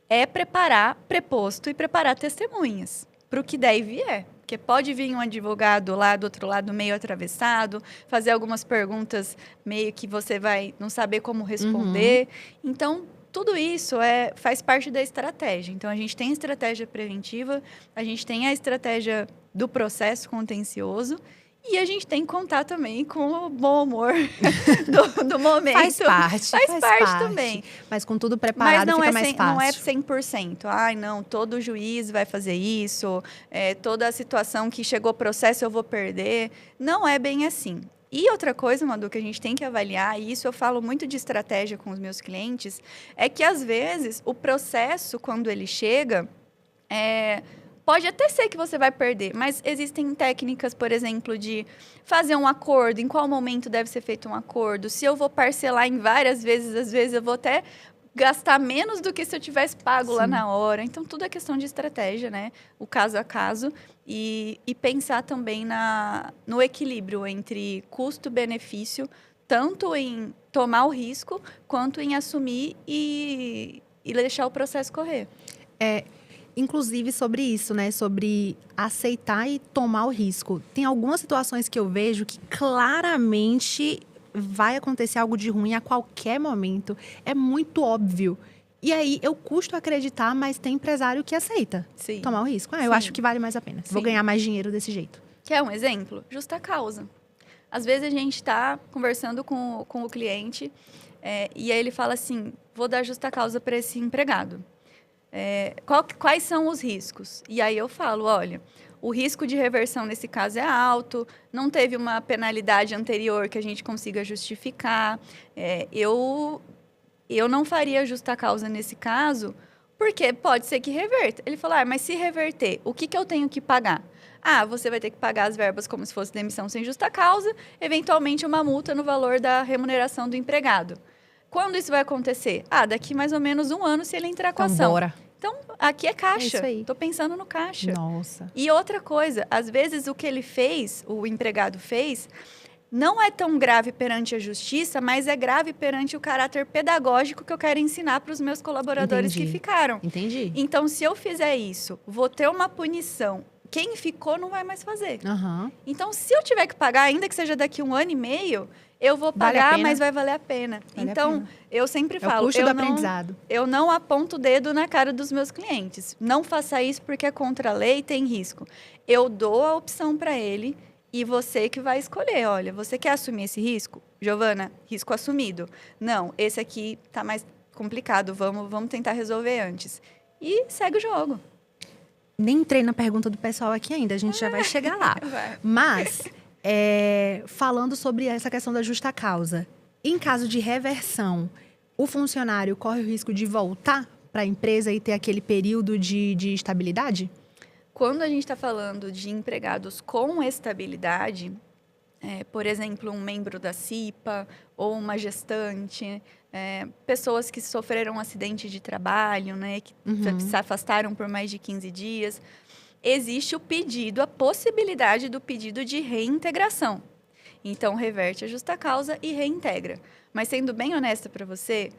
é preparar preposto e preparar testemunhas para o que der e vier. Porque pode vir um advogado lá do outro lado meio atravessado, fazer algumas perguntas meio que você vai não saber como responder. Então, tudo isso faz parte da estratégia. Então, a gente tem a estratégia preventiva, a gente tem a estratégia do processo contencioso e a gente tem que contar também com o bom humor do momento. Faz parte também. Mas com tudo preparado, mas fica mais fácil. Não é 100%. Não, todo juiz vai fazer isso, toda a situação que chegou o processo eu vou perder. Não é bem assim. E outra coisa, Madu, que a gente tem que avaliar, e isso eu falo muito de estratégia com os meus clientes, é que às vezes o processo, quando ele chega, pode até ser que você vai perder, mas existem técnicas, por exemplo, de fazer um acordo, em qual momento deve ser feito um acordo, se eu vou parcelar em várias vezes, às vezes eu vou até gastar menos do que se eu tivesse pago lá na hora. Então, tudo é questão de estratégia, né? O caso a caso. E pensar também no equilíbrio entre custo-benefício, tanto em tomar o risco, quanto em assumir e deixar o processo correr. Inclusive sobre isso, né? Sobre aceitar e tomar o risco. Tem algumas situações que eu vejo que claramente vai acontecer algo de ruim a qualquer momento. É muito óbvio. E aí, eu custo acreditar, mas tem empresário que aceita Sim. tomar o risco. Eu Sim. acho que vale mais a pena. Vou Sim. ganhar mais dinheiro desse jeito. Quer um exemplo? Justa causa. Às vezes a gente está conversando com o cliente e aí ele fala assim, vou dar justa causa para esse empregado. Quais são os riscos? E aí eu falo, olha, o risco de reversão nesse caso é alto, não teve uma penalidade anterior que a gente consiga justificar. Eu não faria justa causa nesse caso, porque pode ser que reverta. Ele falou, mas se reverter, o que eu tenho que pagar? Você vai ter que pagar as verbas como se fosse demissão sem justa causa, eventualmente uma multa no valor da remuneração do empregado. Quando isso vai acontecer? Daqui mais ou menos 1 ano, se ele entrar com a ação. Bora. Então, aqui é caixa. É isso aí. Tô pensando no caixa. Nossa. E outra coisa, às vezes o que ele fez, o empregado fez, não é tão grave perante a justiça, mas é grave perante o caráter pedagógico que eu quero ensinar para os meus colaboradores que ficaram. Entendi. Então, se eu fizer isso, vou ter uma punição. Quem ficou não vai mais fazer. Uhum. Então, se eu tiver que pagar, ainda que seja daqui 1 ano e meio, eu vou Vale pagar, a pena. mas vai valer a pena. Vale então, a pena. eu sempre É o falo, custo do aprendizado. eu não aponto o dedo na cara dos meus clientes. Não faça isso porque é contra a lei e tem risco. Eu dou a opção para ele e você que vai escolher. Olha, você quer assumir esse risco? Giovana, risco assumido. Não, esse aqui tá mais complicado, vamos tentar resolver antes. E segue o jogo. Nem entrei na pergunta do pessoal aqui ainda, a gente já vai chegar lá. Vai. Mas, falando sobre essa questão da justa causa, em caso de reversão, o funcionário corre o risco de voltar para a empresa e ter aquele período de estabilidade? Quando a gente está falando de empregados com estabilidade, por exemplo, um membro da CIPA ou uma gestante, pessoas que sofreram um acidente de trabalho, né, que se afastaram por mais de 15 dias, existe o pedido, a possibilidade do pedido de reintegração. Então, reverte a justa causa e reintegra. Mas, sendo bem honesta para você,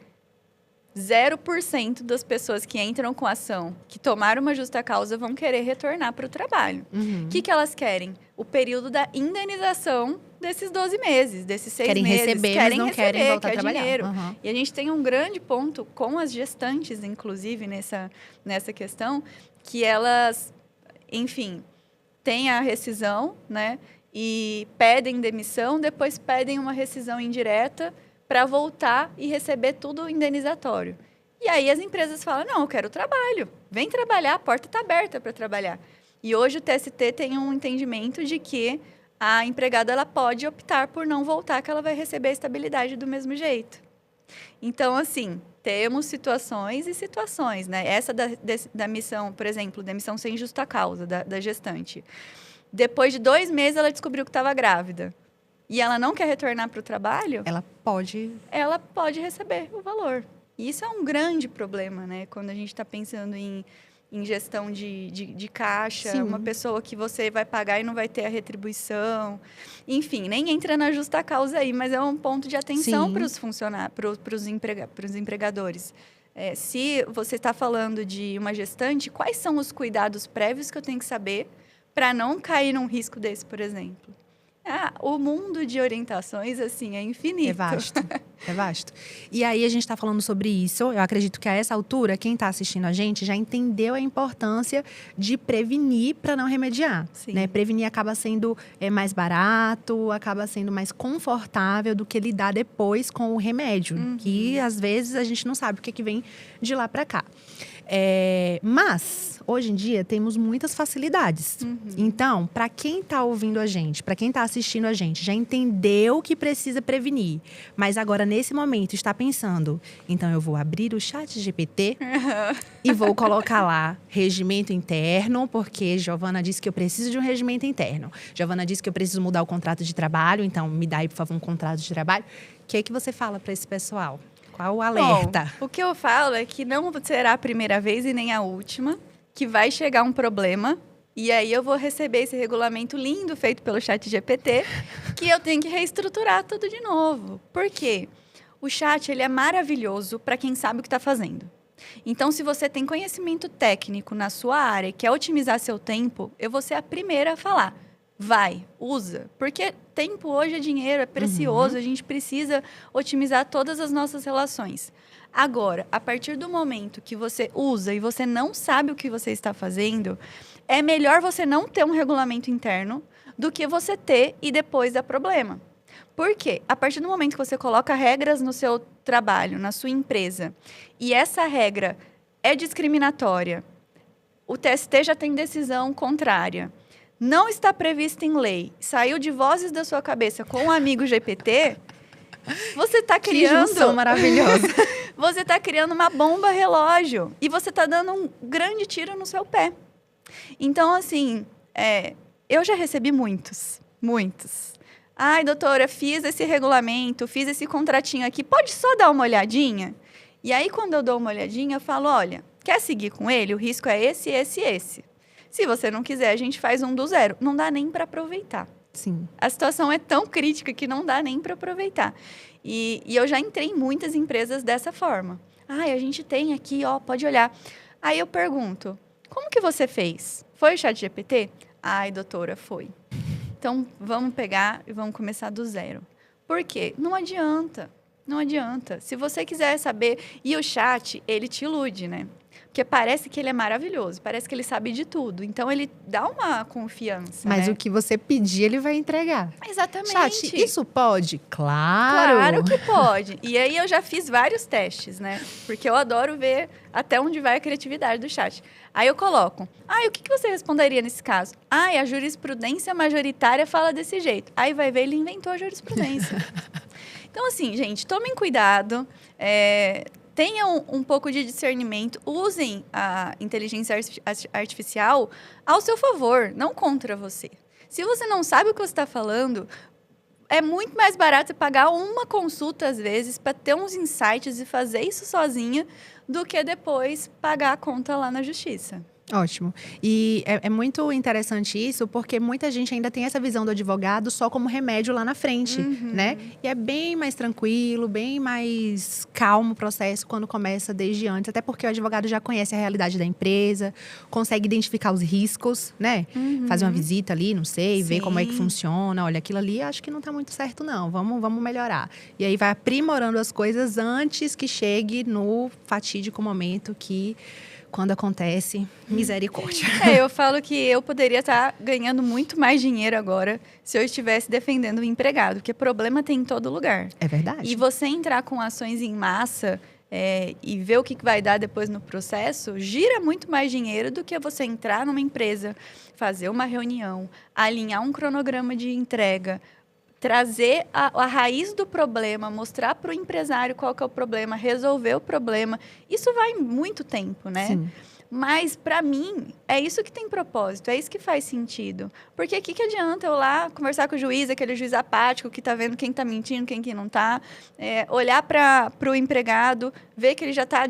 0% das pessoas que entram com ação, que tomaram uma justa causa, vão querer retornar para o trabalho. O que elas querem? O período da indenização desses 12 meses, desses 6 Querem meses. receber, mas não querem voltar a trabalhar. Dinheiro. E a gente tem um grande ponto com as gestantes, inclusive, nessa questão, que elas, enfim, têm a rescisão, né? E pedem demissão, depois pedem uma rescisão indireta para voltar e receber tudo indenizatório. E aí as empresas falam, não, eu quero trabalho. Vem trabalhar, a porta está aberta para trabalhar. E hoje o TST tem um entendimento de que a empregada ela pode optar por não voltar, que ela vai receber a estabilidade do mesmo jeito. Então, assim, temos situações e situações, né? Essa da missão, por exemplo, demissão sem justa causa da gestante. Depois de 2 meses, ela descobriu que estava grávida. E ela não quer retornar para o trabalho, Ela pode receber o valor. E isso é um grande problema, né? Quando a gente está pensando em gestão de caixa, Sim. uma pessoa que você vai pagar e não vai ter a retribuição. Enfim, nem entra na justa causa aí, mas é um ponto de atenção para os funcionários, para os empregadores. Se você está falando de uma gestante, quais são os cuidados prévios que eu tenho que saber para não cair num risco desse, por exemplo? O mundo de orientações, assim, é infinito. É vasto. E aí, a gente está falando sobre isso. Eu acredito que a essa altura, quem está assistindo a gente já entendeu a importância de prevenir para não remediar. Sim. Né? Prevenir acaba sendo mais barato, acaba sendo mais confortável do que lidar depois com o remédio. Que, às vezes, a gente não sabe o que vem de lá para cá. Mas, hoje em dia, temos muitas facilidades. Então, para quem está ouvindo a gente, para quem está assistindo a gente, já entendeu que precisa prevenir, mas agora, nesse momento, está pensando, então eu vou abrir o ChatGPT e vou colocar lá regimento interno, porque Giovana disse que eu preciso de um regimento interno. Giovana disse que eu preciso mudar o contrato de trabalho, então me dá aí, por favor, um contrato de trabalho. O que você fala para esse pessoal? Qual o alerta? Bom, o que eu falo é que não será a primeira vez e nem a última que vai chegar um problema e aí eu vou receber esse regulamento lindo feito pelo ChatGPT que eu tenho que reestruturar tudo de novo. Por quê? O chat ele é maravilhoso para quem sabe o que está fazendo. Então, se você tem conhecimento técnico na sua área e quer otimizar seu tempo, eu vou ser a primeira a falar. Vai, usa. Porque tempo hoje é dinheiro, é precioso, a gente precisa otimizar todas as nossas relações. Agora, a partir do momento que você usa e você não sabe o que você está fazendo, é melhor você não ter um regulamento interno do que você ter e depois dar problema. Por quê? A partir do momento que você coloca regras no seu trabalho, na sua empresa, e essa regra é discriminatória, o TST já tem decisão contrária, não está prevista em lei, saiu de vozes da sua cabeça com um amigo GPT, você está criando... Que junção maravilhosa. Você está criando uma bomba relógio e você está dando um grande tiro no seu pé. Então, assim, eu já recebi muitos. Ai, doutora, fiz esse regulamento, fiz esse contratinho aqui, pode só dar uma olhadinha? E aí, quando eu dou uma olhadinha, eu falo, olha, quer seguir com ele? O risco é esse, esse e esse. Se você não quiser, a gente faz um do zero. Não dá nem para aproveitar. Sim. A situação é tão crítica que não dá nem para aproveitar. E eu já entrei em muitas empresas dessa forma. Ai, a gente tem aqui, ó, pode olhar. Aí eu pergunto, como que você fez? Foi o ChatGPT? Ai, doutora, foi. Então, vamos pegar e vamos começar do zero. Por quê? Não adianta. Se você quiser saber... E o chat, ele te ilude, né? Porque parece que ele é maravilhoso, parece que ele sabe de tudo. Então, ele dá uma confiança, Mas né? o que você pedir, ele vai entregar. Exatamente. Chat, isso pode? Claro! Claro que pode. E aí, eu já fiz vários testes, né? Porque eu adoro ver até onde vai a criatividade do chat. Aí, eu coloco. O que você responderia nesse caso? A jurisprudência majoritária fala desse jeito. Aí, vai ver, ele inventou a jurisprudência. Então, assim, gente, tomem cuidado. Tenham um pouco de discernimento, usem a inteligência artificial ao seu favor, não contra você. Se você não sabe o que você está falando, é muito mais barato você pagar uma consulta, às vezes, para ter uns insights e fazer isso sozinha, do que depois pagar a conta lá na justiça. Ótimo. E é muito interessante isso, porque muita gente ainda tem essa visão do advogado só como remédio lá na frente, né? E é bem mais tranquilo, bem mais calmo o processo quando começa desde antes. Até porque o advogado já conhece a realidade da empresa, consegue identificar os riscos, né? Fazer uma visita ali, não sei, ver como é que funciona. Olha, aquilo ali acho que não tá muito certo não, vamos melhorar. E aí vai aprimorando as coisas antes que chegue no fatídico momento que... Quando acontece, misericórdia. Eu falo que eu poderia estar ganhando muito mais dinheiro agora se eu estivesse defendendo o empregado, porque problema tem em todo lugar. É verdade. E você entrar com ações em massa e ver o que vai dar depois no processo, gira muito mais dinheiro do que você entrar numa empresa, fazer uma reunião, alinhar um cronograma de entrega, trazer a raiz do problema, mostrar para o empresário qual que é o problema, resolver o problema. Isso vai muito tempo, né? Sim. Mas, para mim, é isso que tem propósito, é isso que faz sentido. Porque o que adianta eu lá conversar com o juiz, aquele juiz apático que está vendo quem está mentindo, quem que não está, olhar para o empregado, ver que ele já está,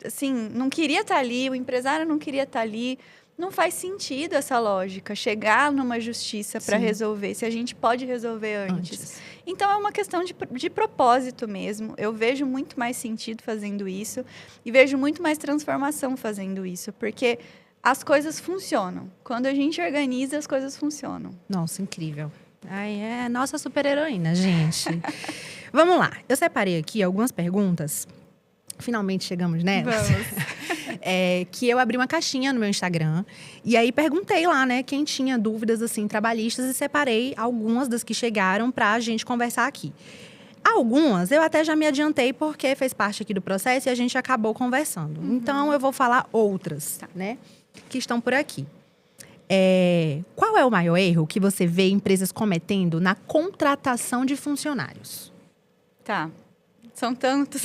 assim, não queria estar ali, o empresário não queria estar ali. Não faz sentido essa lógica, chegar numa justiça para resolver, se a gente pode resolver antes. Então, é uma questão de propósito mesmo. Eu vejo muito mais sentido fazendo isso e vejo muito mais transformação fazendo isso, porque as coisas funcionam. Quando a gente organiza, as coisas funcionam. Nossa, incrível. Ai, é nossa super-heroína, gente. Vamos lá. Eu separei aqui algumas perguntas. Finalmente chegamos nelas. Vamos. Que eu abri uma caixinha no meu Instagram. E aí perguntei lá, né, quem tinha dúvidas, assim, trabalhistas. E separei algumas das que chegaram pra gente conversar aqui. Algumas eu até já me adiantei porque fez parte aqui do processo e a gente acabou conversando. Então, eu vou falar outras, né, que estão por aqui. Qual é o maior erro que você vê empresas cometendo na contratação de funcionários? Tá. São tantos.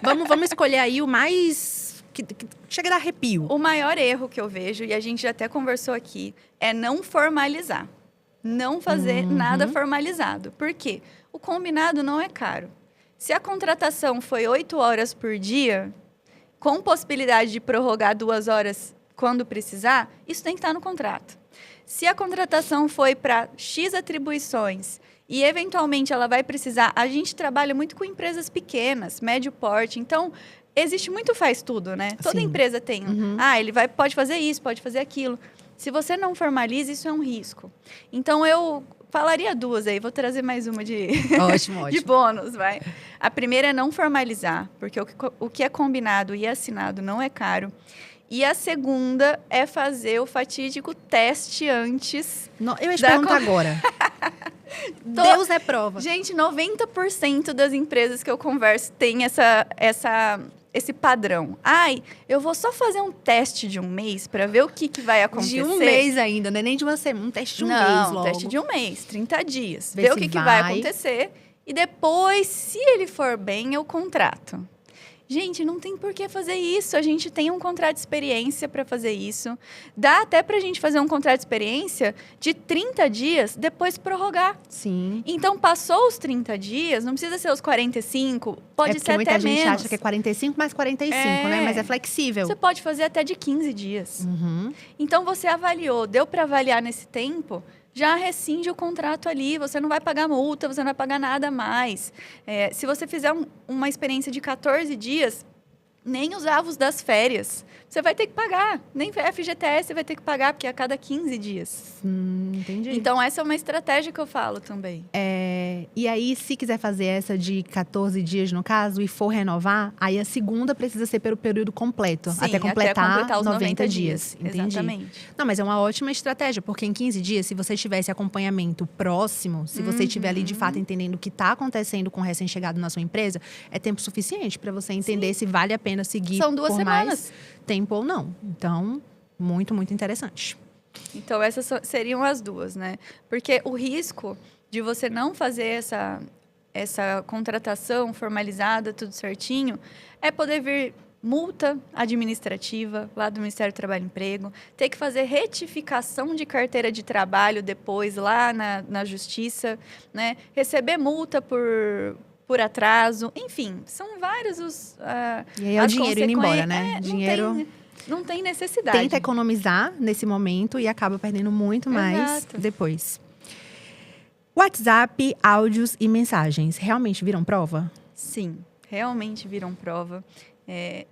Vamos escolher aí o mais... que chega a dar arrepio. O maior erro que eu vejo, e a gente já até conversou aqui, é não formalizar. Não fazer nada formalizado. Por quê? O combinado não é caro. Se a contratação foi 8 horas por dia, com possibilidade de prorrogar 2 horas quando precisar, isso tem que estar no contrato. Se a contratação foi para X atribuições e, eventualmente, ela vai precisar... A gente trabalha muito com empresas pequenas, médio porte. Então, existe muito faz tudo, né? Toda Sim. empresa tem. Ele pode fazer isso, pode fazer aquilo. Se você não formaliza, isso é um risco. Então, eu falaria duas aí. Vou trazer mais uma de, Ótimo, de bônus, vai. A primeira é não formalizar, porque o que é combinado e assinado não é caro. E a segunda é fazer o fatídico teste antes. Eu ia te perguntar agora. Deus é prova. Gente, 90% das empresas que eu converso tem esse padrão. Eu vou só fazer um teste de um mês para ver o que vai acontecer. De um mês ainda, não é nem de uma semana, um teste de um mês logo. Não, teste de um mês, 30 dias. Ver o que vai acontecer e depois, se ele for bem, eu contrato. Gente, não tem por que fazer isso. A gente tem um contrato de experiência para fazer isso. Dá até para a gente fazer um contrato de experiência de 30 dias, depois prorrogar. Sim. Então, passou os 30 dias, não precisa ser os 45, pode ser até menos. Muita gente acha que é 45 mais 45, né? Mas é flexível. Você pode fazer até de 15 dias. Então, você avaliou, deu para avaliar nesse tempo, já rescinde o contrato ali, você não vai pagar multa, você não vai pagar nada mais. Se você fizer uma experiência de 14 dias, nem os avos das férias, você vai ter que pagar. Nem FGTS você vai ter que pagar, porque é a cada 15 dias. Entendi. Então, essa é uma estratégia que eu falo também. E aí, se quiser fazer essa de 14 dias, no caso, e for renovar, aí a segunda precisa ser pelo período completo. Sim, até completar os 90 dias. Entendi. Exatamente. Não, mas é uma ótima estratégia, porque em 15 dias, se você tivesse acompanhamento próximo, se você estiver ali de fato entendendo o que está acontecendo com o recém-chegado na sua empresa, é tempo suficiente para você entender se vale a pena seguir São 2 por semanas. mais tempo ou não. Então, muito, muito interessante. Então, essas seriam as duas, né? Porque o risco de você não fazer essa contratação formalizada, tudo certinho, é poder vir multa administrativa lá do Ministério do Trabalho e Emprego, ter que fazer retificação de carteira de trabalho depois lá na Justiça, né? Receber multa por atraso, enfim, são vários os E aí é o dinheiro indo embora, né? Dinheiro não tem necessidade. Tenta economizar nesse momento e acaba perdendo muito mais Exato. depois. WhatsApp, áudios e mensagens realmente viram prova? Sim, realmente viram prova.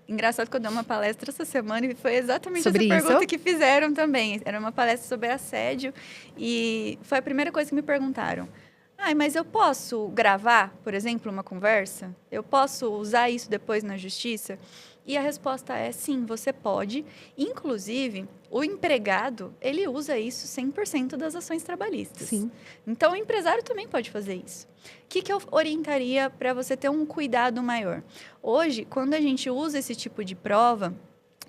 Engraçado que eu dei uma palestra essa semana e foi exatamente sobre essa pergunta isso? que fizeram também. Era uma palestra sobre assédio e foi a primeira coisa que me perguntaram. Mas eu posso gravar, por exemplo, uma conversa? Eu posso usar isso depois na justiça? E a resposta é sim, você pode. Inclusive, o empregado, ele usa isso 100% das ações trabalhistas. Sim. Então, o empresário também pode fazer isso. O que eu orientaria para você ter um cuidado maior? Hoje, quando a gente usa esse tipo de prova,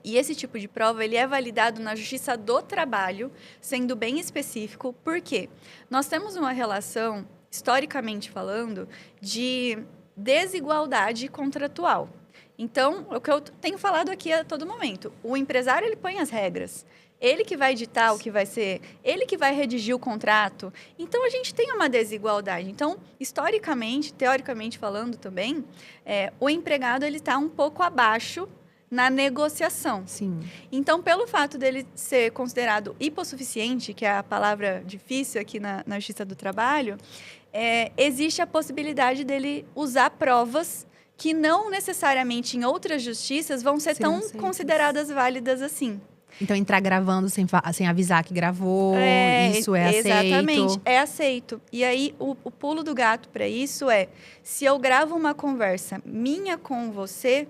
e esse tipo de prova ele é validado na Justiça do Trabalho, sendo bem específico. Por quê? Nós temos uma relação, historicamente falando, de desigualdade contratual. Então, o que eu tenho falado aqui a todo momento, o empresário ele põe as regras, ele que vai ditar o que vai ser, ele que vai redigir o contrato. Então, a gente tem uma desigualdade. Então, historicamente, teoricamente falando também, o empregado ele está um pouco abaixo na negociação. Sim. Então, pelo fato dele ser considerado hipossuficiente, que é a palavra difícil aqui na Justiça do Trabalho, existe a possibilidade dele usar provas que não necessariamente em outras justiças vão ser tão consideradas válidas assim. Então, entrar gravando sem avisar que gravou, isso é aceito? Exatamente, é aceito. E aí, o pulo do gato para isso se eu gravo uma conversa minha com você,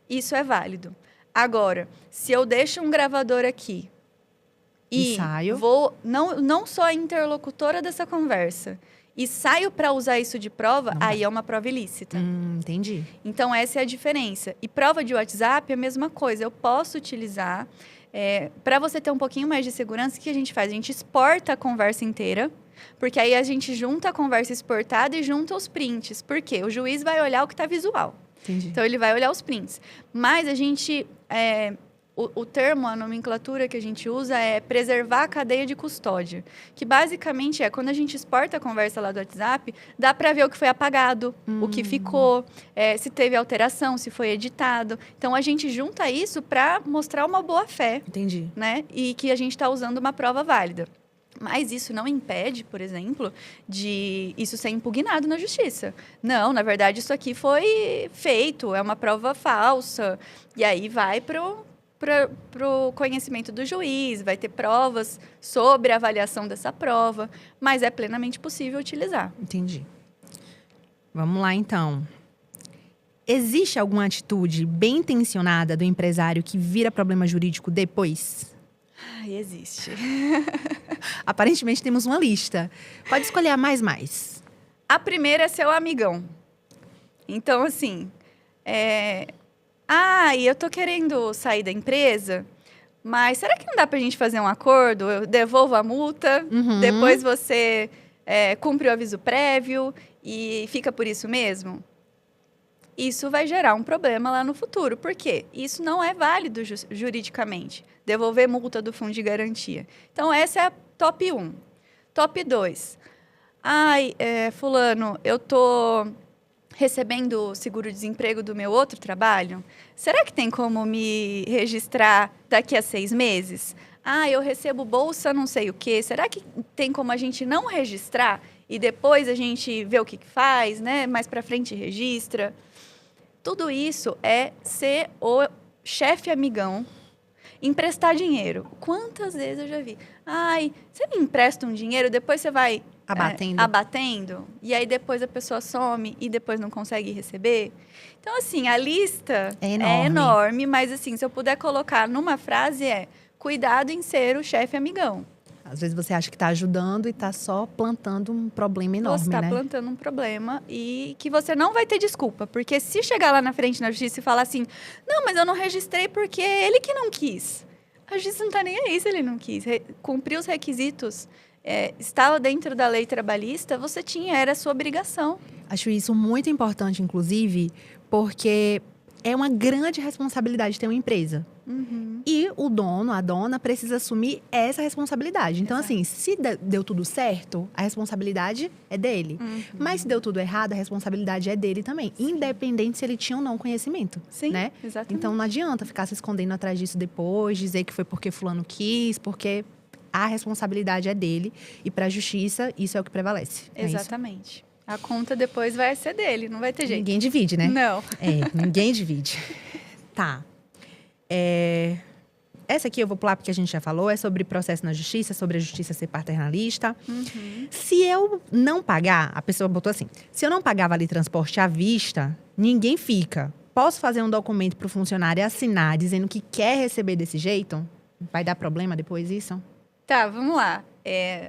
isso é válido. Agora, se eu deixo um gravador aqui e saio, não sou a interlocutora dessa conversa, e saio para usar isso de prova, aí é uma prova ilícita. Entendi. Então, essa é a diferença. E prova de WhatsApp é a mesma coisa. Eu posso utilizar, para você ter um pouquinho mais de segurança, o que a gente faz? A gente exporta a conversa inteira, porque aí a gente junta a conversa exportada e junta os prints. Por quê? O juiz vai olhar o que está visual. Entendi. Então, ele vai olhar os prints. Mas a gente... O termo, a nomenclatura que a gente usa é preservar a cadeia de custódia, que basicamente quando a gente exporta a conversa lá do WhatsApp, dá para ver o que foi apagado, o que ficou, se teve alteração, se foi editado. Então, a gente junta isso para mostrar uma boa-fé. Entendi. Né? E que a gente está usando uma prova válida. Mas isso não impede, por exemplo, de isso ser impugnado na justiça. Não, na verdade, isso aqui foi feito, é uma prova falsa. E aí vai para o conhecimento do juiz, vai ter provas sobre a avaliação dessa prova, mas é plenamente possível utilizar. Entendi. Vamos lá, então. Existe alguma atitude bem intencionada do empresário que vira problema jurídico depois? Existe. Aparentemente temos uma lista. Pode escolher a mais. A primeira é seu amigão. Então, assim, e eu tô querendo sair da empresa, mas será que não dá pra gente fazer um acordo? Eu devolvo a multa, depois você cumpre o aviso prévio e fica por isso mesmo? Isso vai gerar um problema lá no futuro. Por quê? Isso não é válido juridicamente. Devolver multa do fundo de garantia. Então, essa é a top 1. Top 2. Fulano, eu tô recebendo o seguro-desemprego do meu outro trabalho. Será que tem como me registrar daqui a 6 meses? Eu recebo bolsa não sei o quê. Será que tem como a gente não registrar e depois a gente vê o que faz, né? Mais para frente registra. Tudo isso é ser o chefe amigão, emprestar dinheiro. Quantas vezes eu já vi? Você me empresta um dinheiro, depois você vai abatendo, e aí depois a pessoa some e depois não consegue receber. Então, assim, a lista é enorme, mas assim, se eu puder colocar numa frase cuidado em ser o chefe amigão. Às vezes você acha que está ajudando e está só plantando um problema enorme, Você está plantando um problema e que você não vai ter desculpa. Porque se chegar lá na frente na justiça e falar assim, não, mas eu não registrei porque ele que não quis. A justiça não está nem aí se ele não quis. Cumpriu os requisitos, estava dentro da lei trabalhista, era a sua obrigação. Acho isso muito importante, inclusive, porque é uma grande responsabilidade ter uma empresa. E o dono, a dona, precisa assumir essa responsabilidade. Então, assim, se deu tudo certo, a responsabilidade é dele. Mas se deu tudo errado, a responsabilidade é dele também. Independente se ele tinha ou não conhecimento. Sim, né? Exatamente. Então, não adianta ficar se escondendo atrás disso depois, dizer que foi porque fulano quis, porque a responsabilidade é dele. E para a justiça, isso é o que prevalece. Exatamente. A conta depois vai ser dele, não vai ter jeito. Ninguém divide, né? Não. Ninguém divide. Tá. Essa aqui eu vou pular porque a gente já falou, é sobre processo na justiça, sobre a justiça ser paternalista. Se eu não pagar, a pessoa botou assim, se eu não pagar vale transporte à vista, ninguém fica. Posso fazer um documento para o funcionário assinar dizendo que quer receber desse jeito? Vai dar problema depois isso? Tá, vamos lá.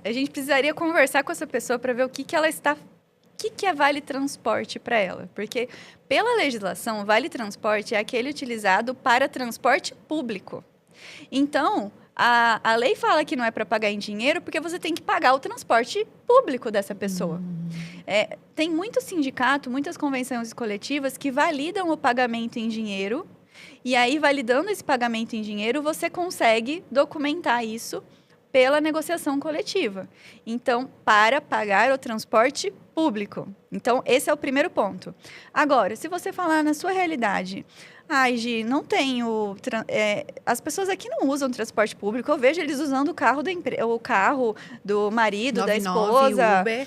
A gente precisaria conversar com essa pessoa para ver o que ela está... O que é vale transporte para ela? Porque, pela legislação, vale transporte é aquele utilizado para transporte público. Então, a lei fala que não é para pagar em dinheiro porque você tem que pagar o transporte público dessa pessoa. Tem muito sindicato, muitas convenções coletivas que validam o pagamento em dinheiro. E aí, validando esse pagamento em dinheiro, você consegue documentar isso pela negociação coletiva. Então, para pagar o transporte público. Então, esse é o primeiro ponto. Agora, se você falar na sua realidade, Gi, não tenho... as pessoas aqui não usam transporte público. Eu vejo eles usando o carro do marido, 99, da esposa. Uber.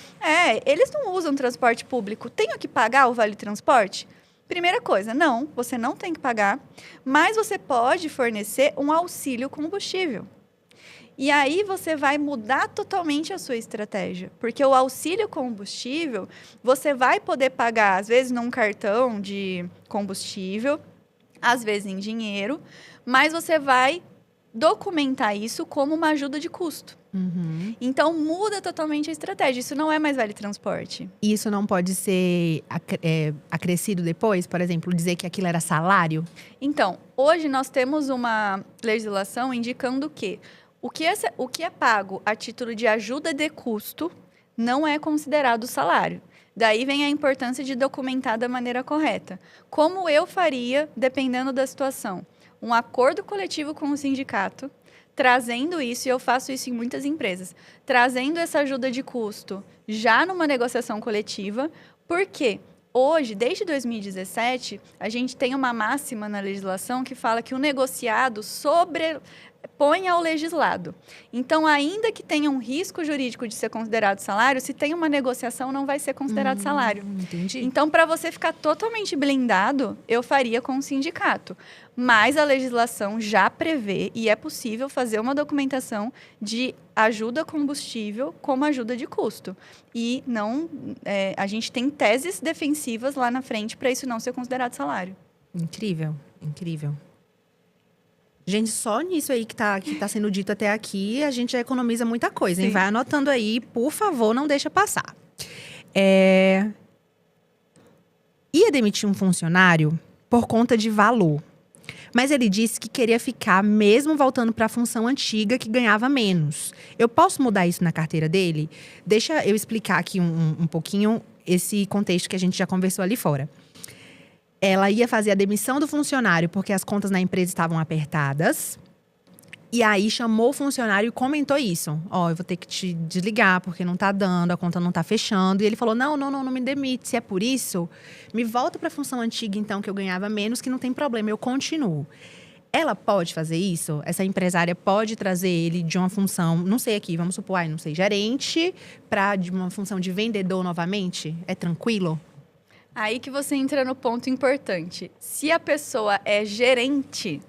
Eles não usam transporte público. Tenho que pagar o vale transporte? Primeira coisa, não, você não tem que pagar, mas você pode fornecer um auxílio combustível. E aí você vai mudar totalmente a sua estratégia. Porque o auxílio combustível, você vai poder pagar, às vezes, num cartão de combustível, às vezes em dinheiro, mas você vai documentar isso como uma ajuda de custo. Então, muda totalmente a estratégia. Isso não é mais vale transporte. Isso não pode ser acrescido depois? Por exemplo, dizer que aquilo era salário? Então, hoje nós temos uma legislação indicando que o que é pago a título de ajuda de custo não é considerado salário. Daí vem a importância de documentar da maneira correta. Como eu faria, dependendo da situação? Um acordo coletivo com o sindicato, trazendo isso, e eu faço isso em muitas empresas, trazendo essa ajuda de custo já numa negociação coletiva, porque hoje, desde 2017, a gente tem uma máxima na legislação que fala que o negociado põe ao legislado. Então, ainda que tenha um risco jurídico de ser considerado salário, se tem uma negociação, não vai ser considerado salário. Entendi. Então, para você ficar totalmente blindado, eu faria com o sindicato. Mas a legislação já prevê e é possível fazer uma documentação de ajuda combustível como ajuda de custo. E não, a gente tem teses defensivas lá na frente para isso não ser considerado salário. Incrível, incrível. Gente, só nisso aí que tá sendo dito até aqui, a gente já economiza muita coisa, hein? Sim. Vai anotando aí, por favor, não deixa passar. Ia demitir um funcionário por conta de valor. Mas ele disse que queria ficar mesmo voltando para a função antiga que ganhava menos. Eu posso mudar isso na carteira dele? Deixa eu explicar aqui um pouquinho esse contexto que a gente já conversou ali fora. Ela ia fazer a demissão do funcionário porque as contas na empresa estavam apertadas. E aí chamou o funcionário e comentou isso. Eu vou ter que te desligar porque não tá dando, a conta não tá fechando. E ele falou, não me demite. Se é por isso, me volta para a função antiga então, que eu ganhava menos, que não tem problema, eu continuo. Ela pode fazer isso? Essa empresária pode trazer ele de uma função, não sei aqui, vamos supor, não sei, gerente, para de uma função de vendedor novamente? É tranquilo? Aí que você entra no ponto importante. Se a pessoa é gerente,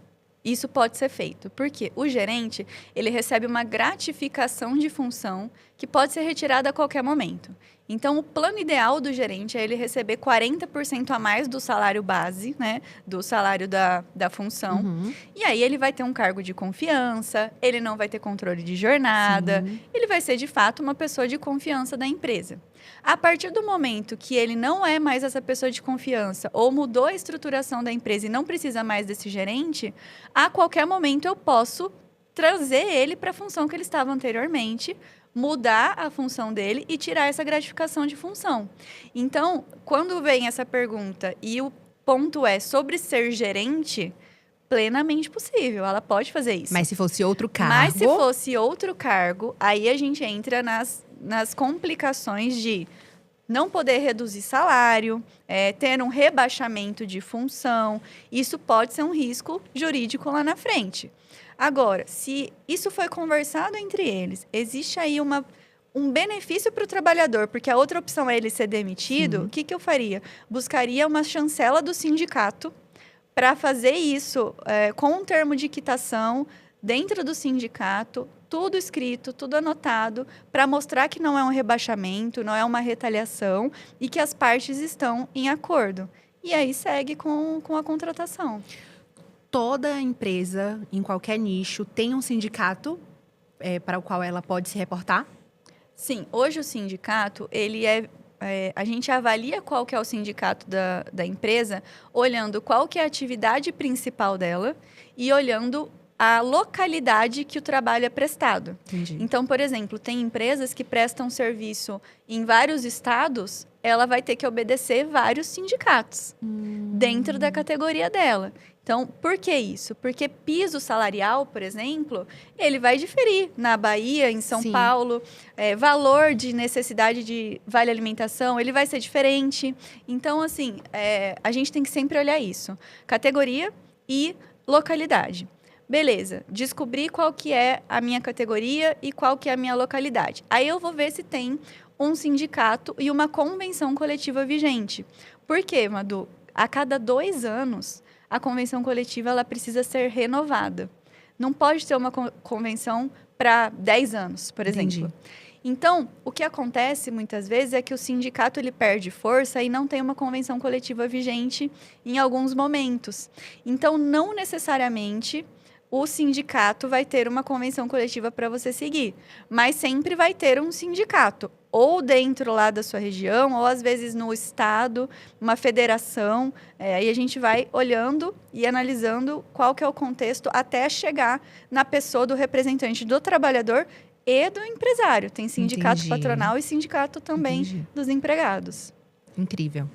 isso pode ser feito. Porque o gerente, ele recebe uma gratificação de função que pode ser retirada a qualquer momento. Então, o plano ideal do gerente é ele receber 40% a mais do salário base, né? Do salário da função. Uhum. E aí, ele vai ter um cargo de confiança, ele não vai ter controle de jornada. Sim. Ele vai ser, de fato, uma pessoa de confiança da empresa. A partir do momento que ele não é mais essa pessoa de confiança ou mudou a estruturação da empresa e não precisa mais desse gerente, a qualquer momento eu posso trazer ele para a função que ele estava anteriormente, mudar a função dele e tirar essa gratificação de função. Então, quando vem essa pergunta e o ponto é sobre ser gerente, plenamente possível, ela pode fazer isso. Mas se fosse outro cargo? Mas se fosse outro cargo, aí a gente entra nas complicações de não poder reduzir salário, ter um rebaixamento de função. Isso pode ser um risco jurídico lá na frente. Agora, se isso foi conversado entre eles, existe aí um benefício para o trabalhador, porque a outra opção é ele ser demitido, o que eu faria? Buscaria uma chancela do sindicato para fazer isso com um termo de quitação dentro do sindicato, tudo escrito, tudo anotado, para mostrar que não é um rebaixamento, não é uma retaliação e que as partes estão em acordo. E aí segue com a contratação. Toda empresa, em qualquer nicho, tem um sindicato para o qual ela pode se reportar? Sim, hoje o sindicato, ele a gente avalia qual que é o sindicato da empresa, olhando qual que é a atividade principal dela e olhando a localidade que o trabalho é prestado. Entendi. Então, por exemplo, tem empresas que prestam serviço em vários estados, ela vai ter que obedecer vários sindicatos dentro da categoria dela. Então, por que isso? Porque piso salarial, por exemplo, ele vai diferir na Bahia, em São Sim. Paulo. Valor de necessidade de vale alimentação, ele vai ser diferente. Então, assim, a gente tem que sempre olhar isso. Categoria e localidade. Beleza, descobri qual que é a minha categoria e qual que é a minha localidade. Aí eu vou ver se tem um sindicato e uma convenção coletiva vigente. Por quê, Madu? A cada 2 anos, a convenção coletiva ela precisa ser renovada. Não pode ter uma convenção para 10 anos, por exemplo. Entendi. Então, o que acontece muitas vezes é que o sindicato ele perde força e não tem uma convenção coletiva vigente em alguns momentos. Então, não necessariamente o sindicato vai ter uma convenção coletiva para você seguir, mas sempre vai ter um sindicato, ou dentro lá da sua região, ou às vezes no estado, uma federação. Aí a gente vai olhando e analisando qual que é o contexto até chegar na pessoa do representante do trabalhador e do empresário. Tem sindicato Entendi. patronal e sindicato também Entendi. dos empregados. Incrível.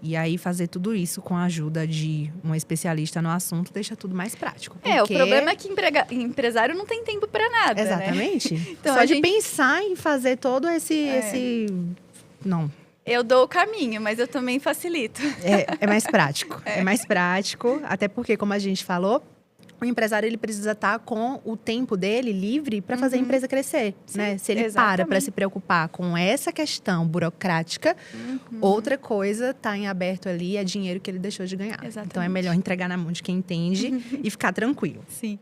E aí, fazer tudo isso com a ajuda de uma especialista no assunto deixa tudo mais prático. O problema é que empresário não tem tempo para nada, né? Exatamente. Então, Só a de gente- pensar em fazer todo esse... Não, Eu dou o caminho, mas eu também facilito. é mais prático. É mais prático, até porque, como a gente falou, o empresário ele precisa estar com o tempo dele livre para fazer a empresa crescer, Sim, né? Se ele para exatamente. se preocupar com essa questão burocrática, outra coisa está em aberto ali, é dinheiro que ele deixou de ganhar. Exatamente. Então é melhor entregar na mão de quem entende e ficar tranquilo. Sim.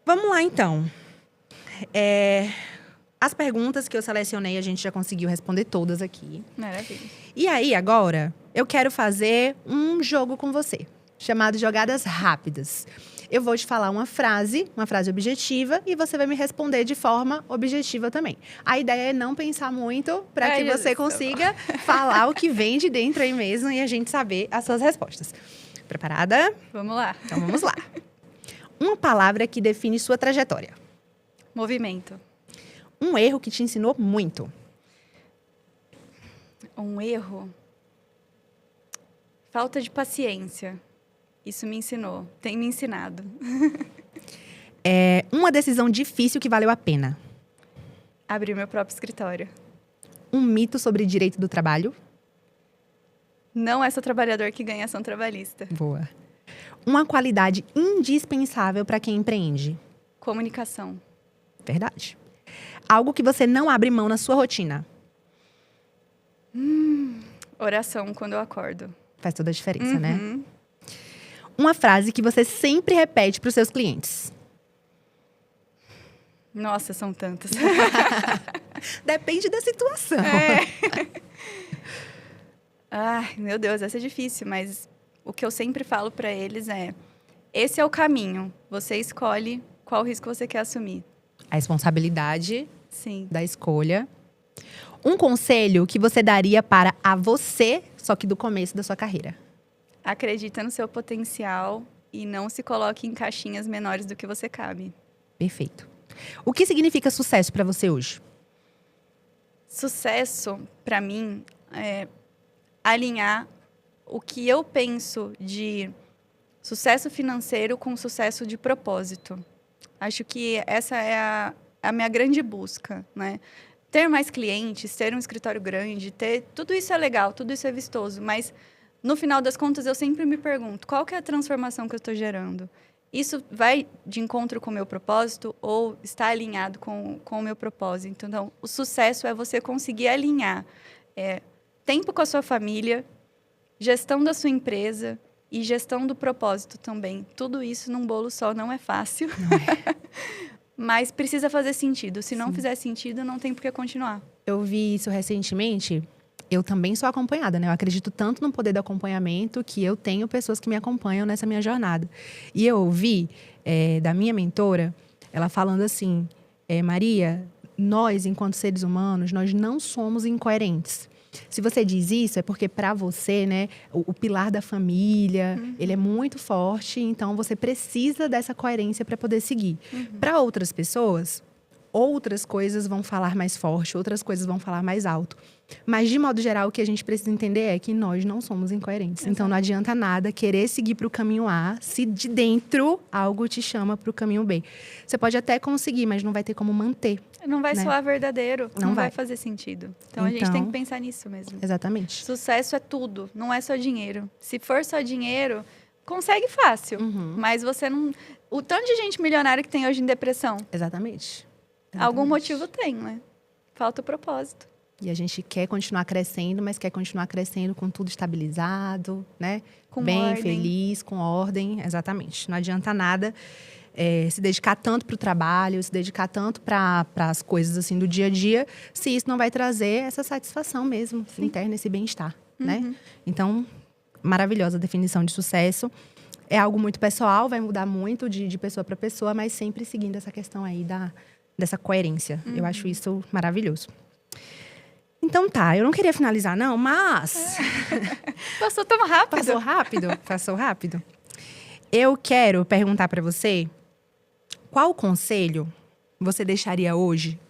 Vamos lá, então. As perguntas que eu selecionei, a gente já conseguiu responder todas aqui. Maravilha. E aí, agora, eu quero fazer um jogo com você, chamado Jogadas Rápidas. Eu vou te falar uma frase objetiva, e você vai me responder de forma objetiva também. A ideia é não pensar muito, para que você consiga falar o que vem de dentro aí mesmo e a gente saber as suas respostas. Preparada? Vamos lá. Então, vamos lá. Uma palavra que define sua trajetória. Movimento. Um erro que te ensinou muito. Um erro. Falta de paciência. Isso me ensinou. Tem me ensinado. Uma decisão difícil que valeu a pena. Abrir meu próprio escritório. Um mito sobre direito do trabalho. Não é só trabalhador que ganha ação trabalhista. Boa. Uma qualidade indispensável para quem empreende. Comunicação. Verdade. Algo que você não abre mão na sua rotina. Oração quando eu acordo. Faz toda a diferença, né? Uma frase que você sempre repete para os seus clientes. Nossa, são tantas. Depende da situação. Ai, meu Deus, essa é difícil, mas o que eu sempre falo para eles é: esse é o caminho. Você escolhe qual risco você quer assumir. A responsabilidade Sim. da escolha. Um conselho que você daria para a você, só que do começo da sua carreira. Acredita no seu potencial e não se coloque em caixinhas menores do que você cabe. Perfeito. O que significa sucesso para você hoje? Sucesso, para mim, é alinhar o que eu penso de sucesso financeiro com sucesso de propósito. Acho que essa é a minha grande busca, né? Ter mais clientes, ter um escritório grande, tudo isso é legal, tudo isso é vistoso, mas no final das contas eu sempre me pergunto, qual que é a transformação que eu estou gerando? Isso vai de encontro com o meu propósito ou está alinhado com o meu propósito? Então, o sucesso é você conseguir alinhar tempo com a sua família, gestão da sua empresa e gestão do propósito também. Tudo isso num bolo só não é fácil. Não é. Mas precisa fazer sentido. Se não fizer sentido, não tem por que continuar. Eu vi isso recentemente. Eu também sou acompanhada, né? Eu acredito tanto no poder do acompanhamento que eu tenho pessoas que me acompanham nessa minha jornada. E eu ouvi da minha mentora, ela falando assim: Maria, nós, enquanto seres humanos, nós não somos incoerentes. Se você diz isso, é porque para você, né, o pilar da família, ele é muito forte, então você precisa dessa coerência para poder seguir. Para outras pessoas, outras coisas vão falar mais forte, outras coisas vão falar mais alto. Mas, de modo geral, o que a gente precisa entender é que nós não somos incoerentes. Exato. Então, não adianta nada querer seguir para o caminho A se de dentro algo te chama para o caminho B. Você pode até conseguir, mas não vai ter como manter. Não vai soar verdadeiro, não vai fazer sentido. Então, a gente tem que pensar nisso mesmo. Exatamente. Sucesso é tudo, não é só dinheiro. Se for só dinheiro, consegue fácil. Mas você não... O tanto de gente milionária que tem hoje em depressão. Exatamente. Algum motivo tem, né? Falta o propósito. E a gente quer continuar crescendo, mas quer continuar crescendo com tudo estabilizado, né? Com bem, ordem. feliz, com ordem. Exatamente. Não adianta nada se dedicar tanto para o trabalho, se dedicar tanto para as coisas assim do dia a dia, se isso não vai trazer essa satisfação mesmo, interna, esse bem-estar, né? Então, maravilhosa a definição de sucesso. É algo muito pessoal, vai mudar muito de pessoa para pessoa, mas sempre seguindo essa questão aí dessa coerência. Eu acho isso maravilhoso. Então tá, eu não queria finalizar não, mas... Passou tão rápido. Passou rápido? Passou rápido. Eu quero perguntar para você, qual conselho você deixaria hoje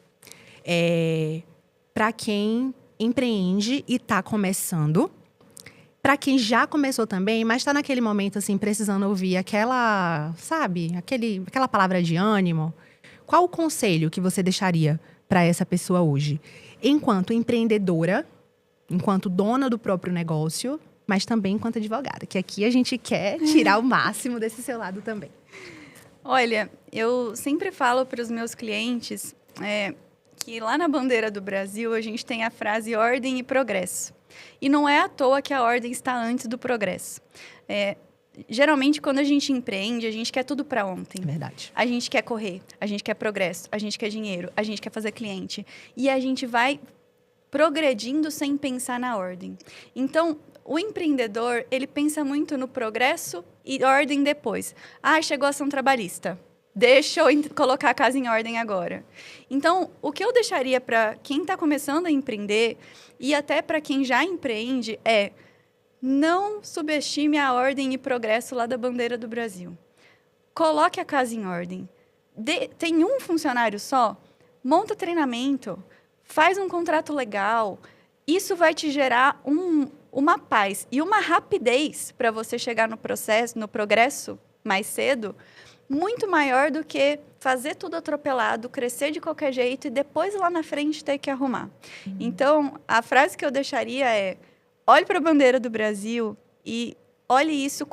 para quem empreende e está começando, para quem já começou também, mas está naquele momento assim, precisando ouvir aquela, sabe, aquela palavra de ânimo. Qual o conselho que você deixaria para essa pessoa hoje? Enquanto empreendedora, enquanto dona do próprio negócio, mas também enquanto advogada, que aqui a gente quer tirar o máximo desse seu lado também. Olha, eu sempre falo para os meus clientes que lá na bandeira do Brasil a gente tem a frase ordem e progresso. E não é à toa que a ordem está antes do progresso. Geralmente, quando a gente empreende, a gente quer tudo para ontem. Verdade. A gente quer correr, a gente quer progresso, a gente quer dinheiro, a gente quer fazer cliente. E a gente vai progredindo sem pensar na ordem. Então, o empreendedor, ele pensa muito no progresso e ordem depois. Chegou a ação trabalhista. Deixa eu colocar a casa em ordem agora. Então, o que eu deixaria para quem está começando a empreender e até para quem já empreende é: não subestime a ordem e progresso lá da bandeira do Brasil. Coloque a casa em ordem. Tem um funcionário só? Monta treinamento. Faz um contrato legal. Isso vai te gerar uma paz e uma rapidez para você chegar no processo, no progresso mais cedo, muito maior do que fazer tudo atropelado, crescer de qualquer jeito e depois lá na frente ter que arrumar. Então, a frase que eu deixaria é: olhe para a bandeira do Brasil e olhe isso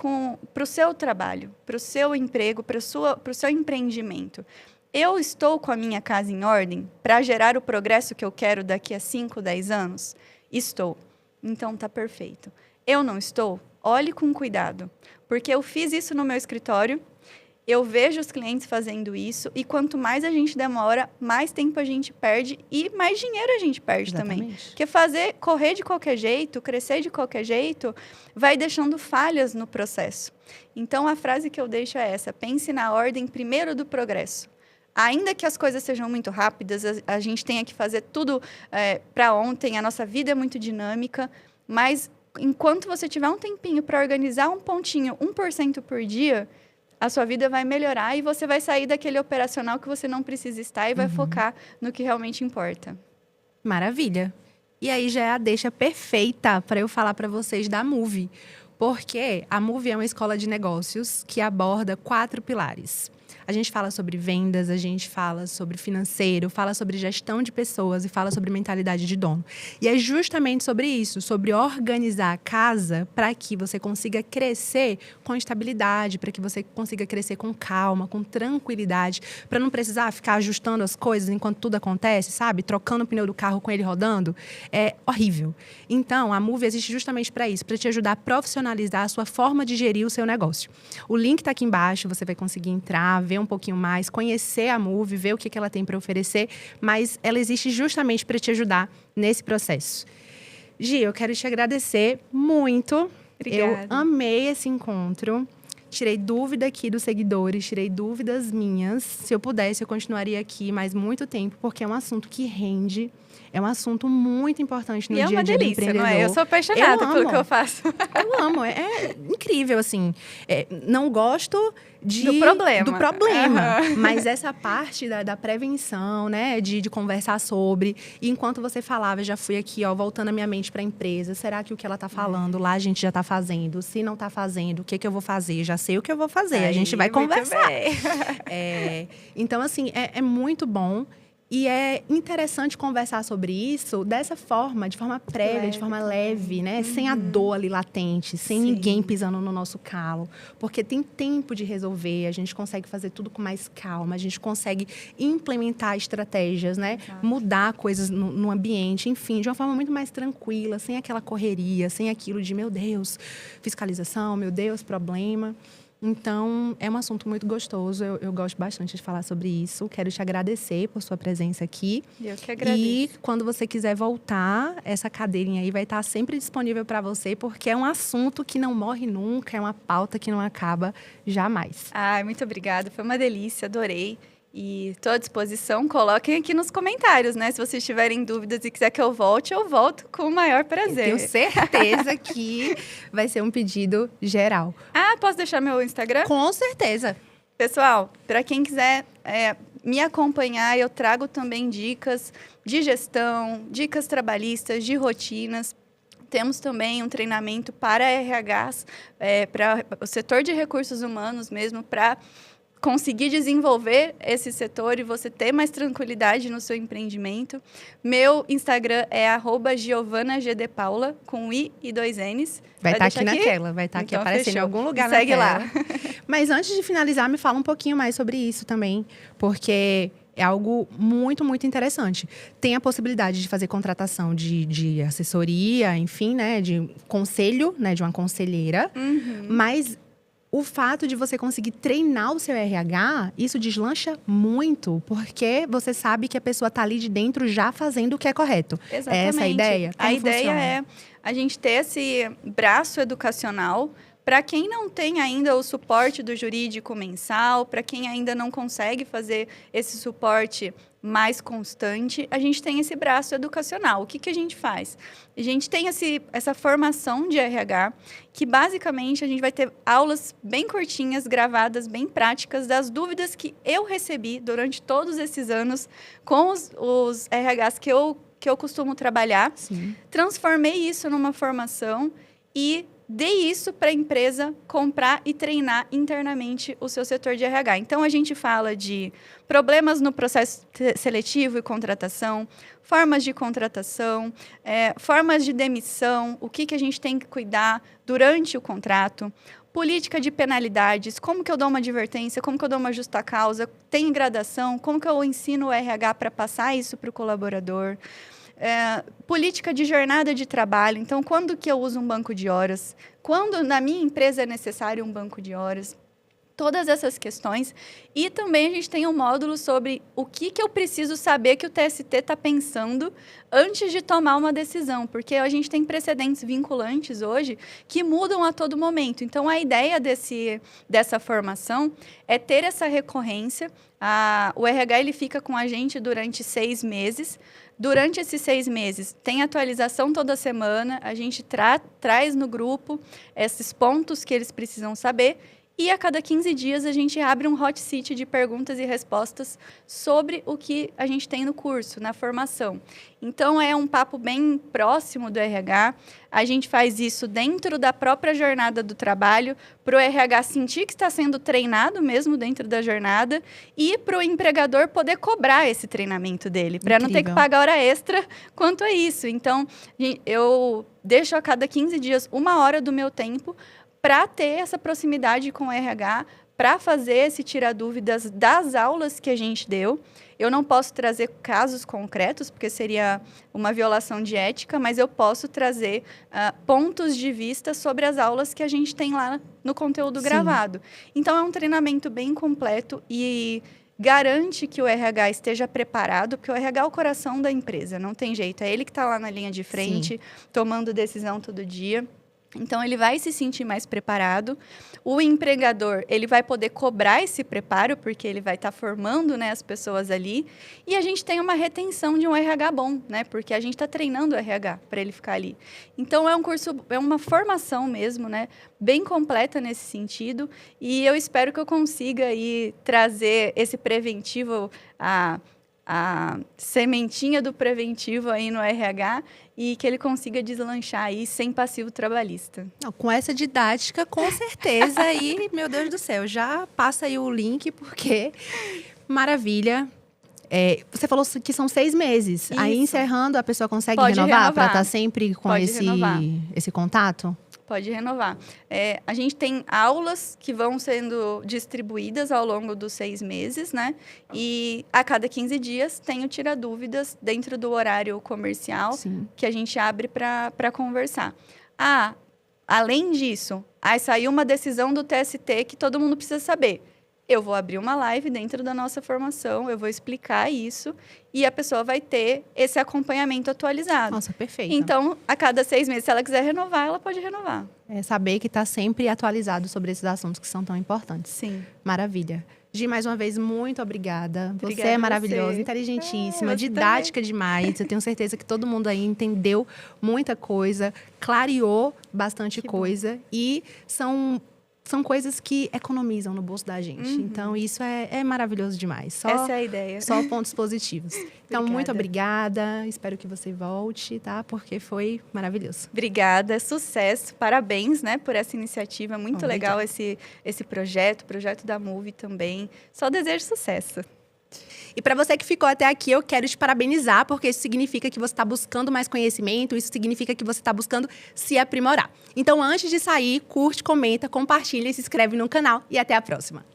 para o seu trabalho, para o seu emprego, para o seu empreendimento. Eu estou com a minha casa em ordem para gerar o progresso que eu quero daqui a 5, 10 anos? Estou. Então, tá perfeito. Eu não estou? Olhe com cuidado. Porque eu fiz isso no meu escritório, eu vejo os clientes fazendo isso, e quanto mais a gente demora, mais tempo a gente perde e mais dinheiro a gente perde. Exatamente. Também. Porque correr de qualquer jeito, crescer de qualquer jeito, vai deixando falhas no processo. Então, a frase que eu deixo é essa: pense na ordem primeiro do progresso. Ainda que as coisas sejam muito rápidas, a gente tenha que fazer tudo para ontem, a nossa vida é muito dinâmica, mas enquanto você tiver um tempinho para organizar um pontinho, 1% por dia, a sua vida vai melhorar e você vai sair daquele operacional que você não precisa estar e vai focar no que realmente importa. Maravilha. E aí já é a deixa perfeita para eu falar para vocês da Move. Porque a Move é uma escola de negócios que aborda 4 pilares. A gente fala sobre vendas, a gente fala sobre financeiro, fala sobre gestão de pessoas e fala sobre mentalidade de dono. E é justamente sobre isso, sobre organizar a casa para que você consiga crescer com estabilidade, para que você consiga crescer com calma, com tranquilidade, para não precisar ficar ajustando as coisas enquanto tudo acontece, sabe? Trocando o pneu do carro com ele rodando. É horrível. Então, a Move existe justamente para isso, para te ajudar a profissionalizar a sua forma de gerir o seu negócio. O link está aqui embaixo, você vai conseguir entrar, ver um pouquinho mais, conhecer a Move, ver o que ela tem para oferecer, mas ela existe justamente para te ajudar nesse processo. Gi, eu quero te agradecer muito. Obrigada. Eu amei esse encontro. Tirei dúvida aqui dos seguidores, tirei dúvidas minhas. Se eu pudesse, eu continuaria aqui mais muito tempo, porque é um assunto que rende. É um assunto muito importante no dia a dia do empreendedor. Não é? Eu sou apaixonada pelo que eu faço. Eu amo, é incrível, assim. Não gosto do problema. Mas essa parte da prevenção, né? De conversar sobre. E enquanto você falava, eu já fui aqui, voltando a minha mente para a empresa. Será que o que ela está falando lá a gente já está fazendo? Se não está fazendo, o que eu vou fazer? Já sei o que eu vou fazer. A gente vai conversar. Então, assim, é muito bom. E é interessante conversar sobre isso dessa forma, de forma prévia, de forma leve, né? Sem a dor ali latente, sem ninguém pisando no nosso calo. Porque tem tempo de resolver, a gente consegue fazer tudo com mais calma, a gente consegue implementar estratégias, né? Exato. Mudar coisas no ambiente, enfim, de uma forma muito mais tranquila, sem aquela correria, sem aquilo de, meu Deus, fiscalização, meu Deus, problema. Então, é um assunto muito gostoso. Eu gosto bastante de falar sobre isso. Quero te agradecer por sua presença aqui. Eu que agradeço. E quando você quiser voltar, essa cadeirinha aí vai estar sempre disponível para você, porque é um assunto que não morre nunca, é uma pauta que não acaba jamais. Muito obrigada. Foi uma delícia, adorei. E estou à disposição, coloquem aqui nos comentários, né? Se vocês tiverem dúvidas e quiser que eu volto com o maior prazer. Eu tenho certeza que vai ser um pedido geral. Posso deixar meu Instagram? Com certeza. Pessoal, para quem quiser me acompanhar, eu trago também dicas de gestão, dicas trabalhistas, de rotinas. Temos também um treinamento para RHs, para o setor de recursos humanos mesmo, para conseguir desenvolver esse setor e você ter mais tranquilidade no seu empreendimento. Meu Instagram é @giovanagdpaula, com I e 2 N's. Vai estar aqui naquela, vai estar aqui Então, aparecendo em fechou. algum lugar Segue na tela. lá. Mas antes de finalizar, me fala um pouquinho mais sobre isso também, porque é algo muito, muito interessante. Tem a possibilidade de fazer contratação de assessoria, enfim, né, de conselho, né, de uma conselheira, mas o fato de você conseguir treinar o seu RH, isso deslancha muito, porque você sabe que a pessoa está ali de dentro já fazendo o que é correto. Exatamente. É essa a ideia? A ideia é a gente ter esse braço educacional para quem não tem ainda o suporte do jurídico mensal, para quem ainda não consegue fazer esse suporte mais constante, a gente tem esse braço educacional. O que a gente faz? A gente tem essa formação de RH, que basicamente a gente vai ter aulas bem curtinhas, gravadas, bem práticas, das dúvidas que eu recebi durante todos esses anos com os RHs que eu costumo trabalhar. Sim. Transformei isso numa formação e dei isso para a empresa comprar e treinar internamente o seu setor de RH. Então, a gente fala de problemas no processo seletivo e contratação, formas de contratação, formas de demissão, o que a gente tem que cuidar durante o contrato, política de penalidades, como que eu dou uma advertência, como que eu dou uma justa causa, tem gradação, como que eu ensino o RH para passar isso para o colaborador. Política de jornada de trabalho. Então, quando que eu uso um banco de horas? Quando na minha empresa é necessário um banco de horas? Todas essas questões. E também a gente tem um módulo sobre o que eu preciso saber que o TST está pensando antes de tomar uma decisão. Porque a gente tem precedentes vinculantes hoje que mudam a todo momento. Então, a ideia dessa formação é ter essa recorrência. O RH ele fica com a gente durante 6 meses. Durante esses 6 meses, tem atualização toda semana, a gente traz no grupo esses pontos que eles precisam saber e a cada 15 dias a gente abre um hot seat de perguntas e respostas sobre o que a gente tem no curso, na formação. Então, é um papo bem próximo do RH. A gente faz isso dentro da própria jornada do trabalho, para o RH sentir que está sendo treinado mesmo dentro da jornada e para o empregador poder cobrar esse treinamento dele, para não ter que pagar hora extra quanto a isso. Então, eu deixo a cada 15 dias 1 hora do meu tempo para ter essa proximidade com o RH, para fazer esse tirar dúvidas das aulas que a gente deu. Eu não posso trazer casos concretos, porque seria uma violação de ética, mas eu posso trazer pontos de vista sobre as aulas que a gente tem lá no conteúdo gravado. Então, é um treinamento bem completo e garante que o RH esteja preparado, porque o RH é o coração da empresa, não tem jeito. É ele que está lá na linha de frente, tomando decisão todo dia. Então, ele vai se sentir mais preparado. O empregador, ele vai poder cobrar esse preparo, porque ele vai estar formando, né, as pessoas ali. E a gente tem uma retenção de um RH bom, né, porque a gente está treinando o RH para ele ficar ali. Então, é um curso, é uma formação mesmo, né, bem completa nesse sentido. E eu espero que eu consiga aí trazer esse preventivo, a sementinha do preventivo aí no RH e que ele consiga deslanchar aí sem passivo trabalhista. Não, com essa didática, com certeza. E, meu Deus do céu, já passa aí o link, porque maravilha. Você falou que são 6 meses. Isso. Aí, encerrando, a pessoa consegue renovar para estar sempre com esse contato? Pode renovar. A gente tem aulas que vão sendo distribuídas ao longo dos 6 meses, né? E a cada 15 dias tem o Tira Dúvidas dentro do horário comercial. Sim. Que a gente abre para conversar. Além disso, aí saiu uma decisão do TST que todo mundo precisa saber. Eu vou abrir uma live dentro da nossa formação, eu vou explicar isso e a pessoa vai ter esse acompanhamento atualizado. Nossa, perfeito. Então, a cada 6 meses, se ela quiser renovar, ela pode renovar. Saber que está sempre atualizado sobre esses assuntos que são tão importantes. Sim. Maravilha. Gi, mais uma vez, muito obrigada. Você é maravilhosa, inteligentíssima, didática demais. Eu tenho certeza que todo mundo aí entendeu muita coisa, clareou bastante coisa. E são coisas que economizam no bolso da gente. Então, isso é maravilhoso demais. Essa é a ideia. Só pontos positivos. Então, muito Obrigada. obrigada. Espero que você volte, tá? Porque foi maravilhoso. Obrigada, sucesso, parabéns, né, por essa iniciativa, muito Obrigada. legal esse projeto, o projeto da Move também. Só desejo sucesso. E para você que ficou até aqui, eu quero te parabenizar, porque isso significa que você está buscando mais conhecimento, isso significa que você está buscando se aprimorar. Então, antes de sair, curte, comenta, compartilha e se inscreve no canal. E até a próxima!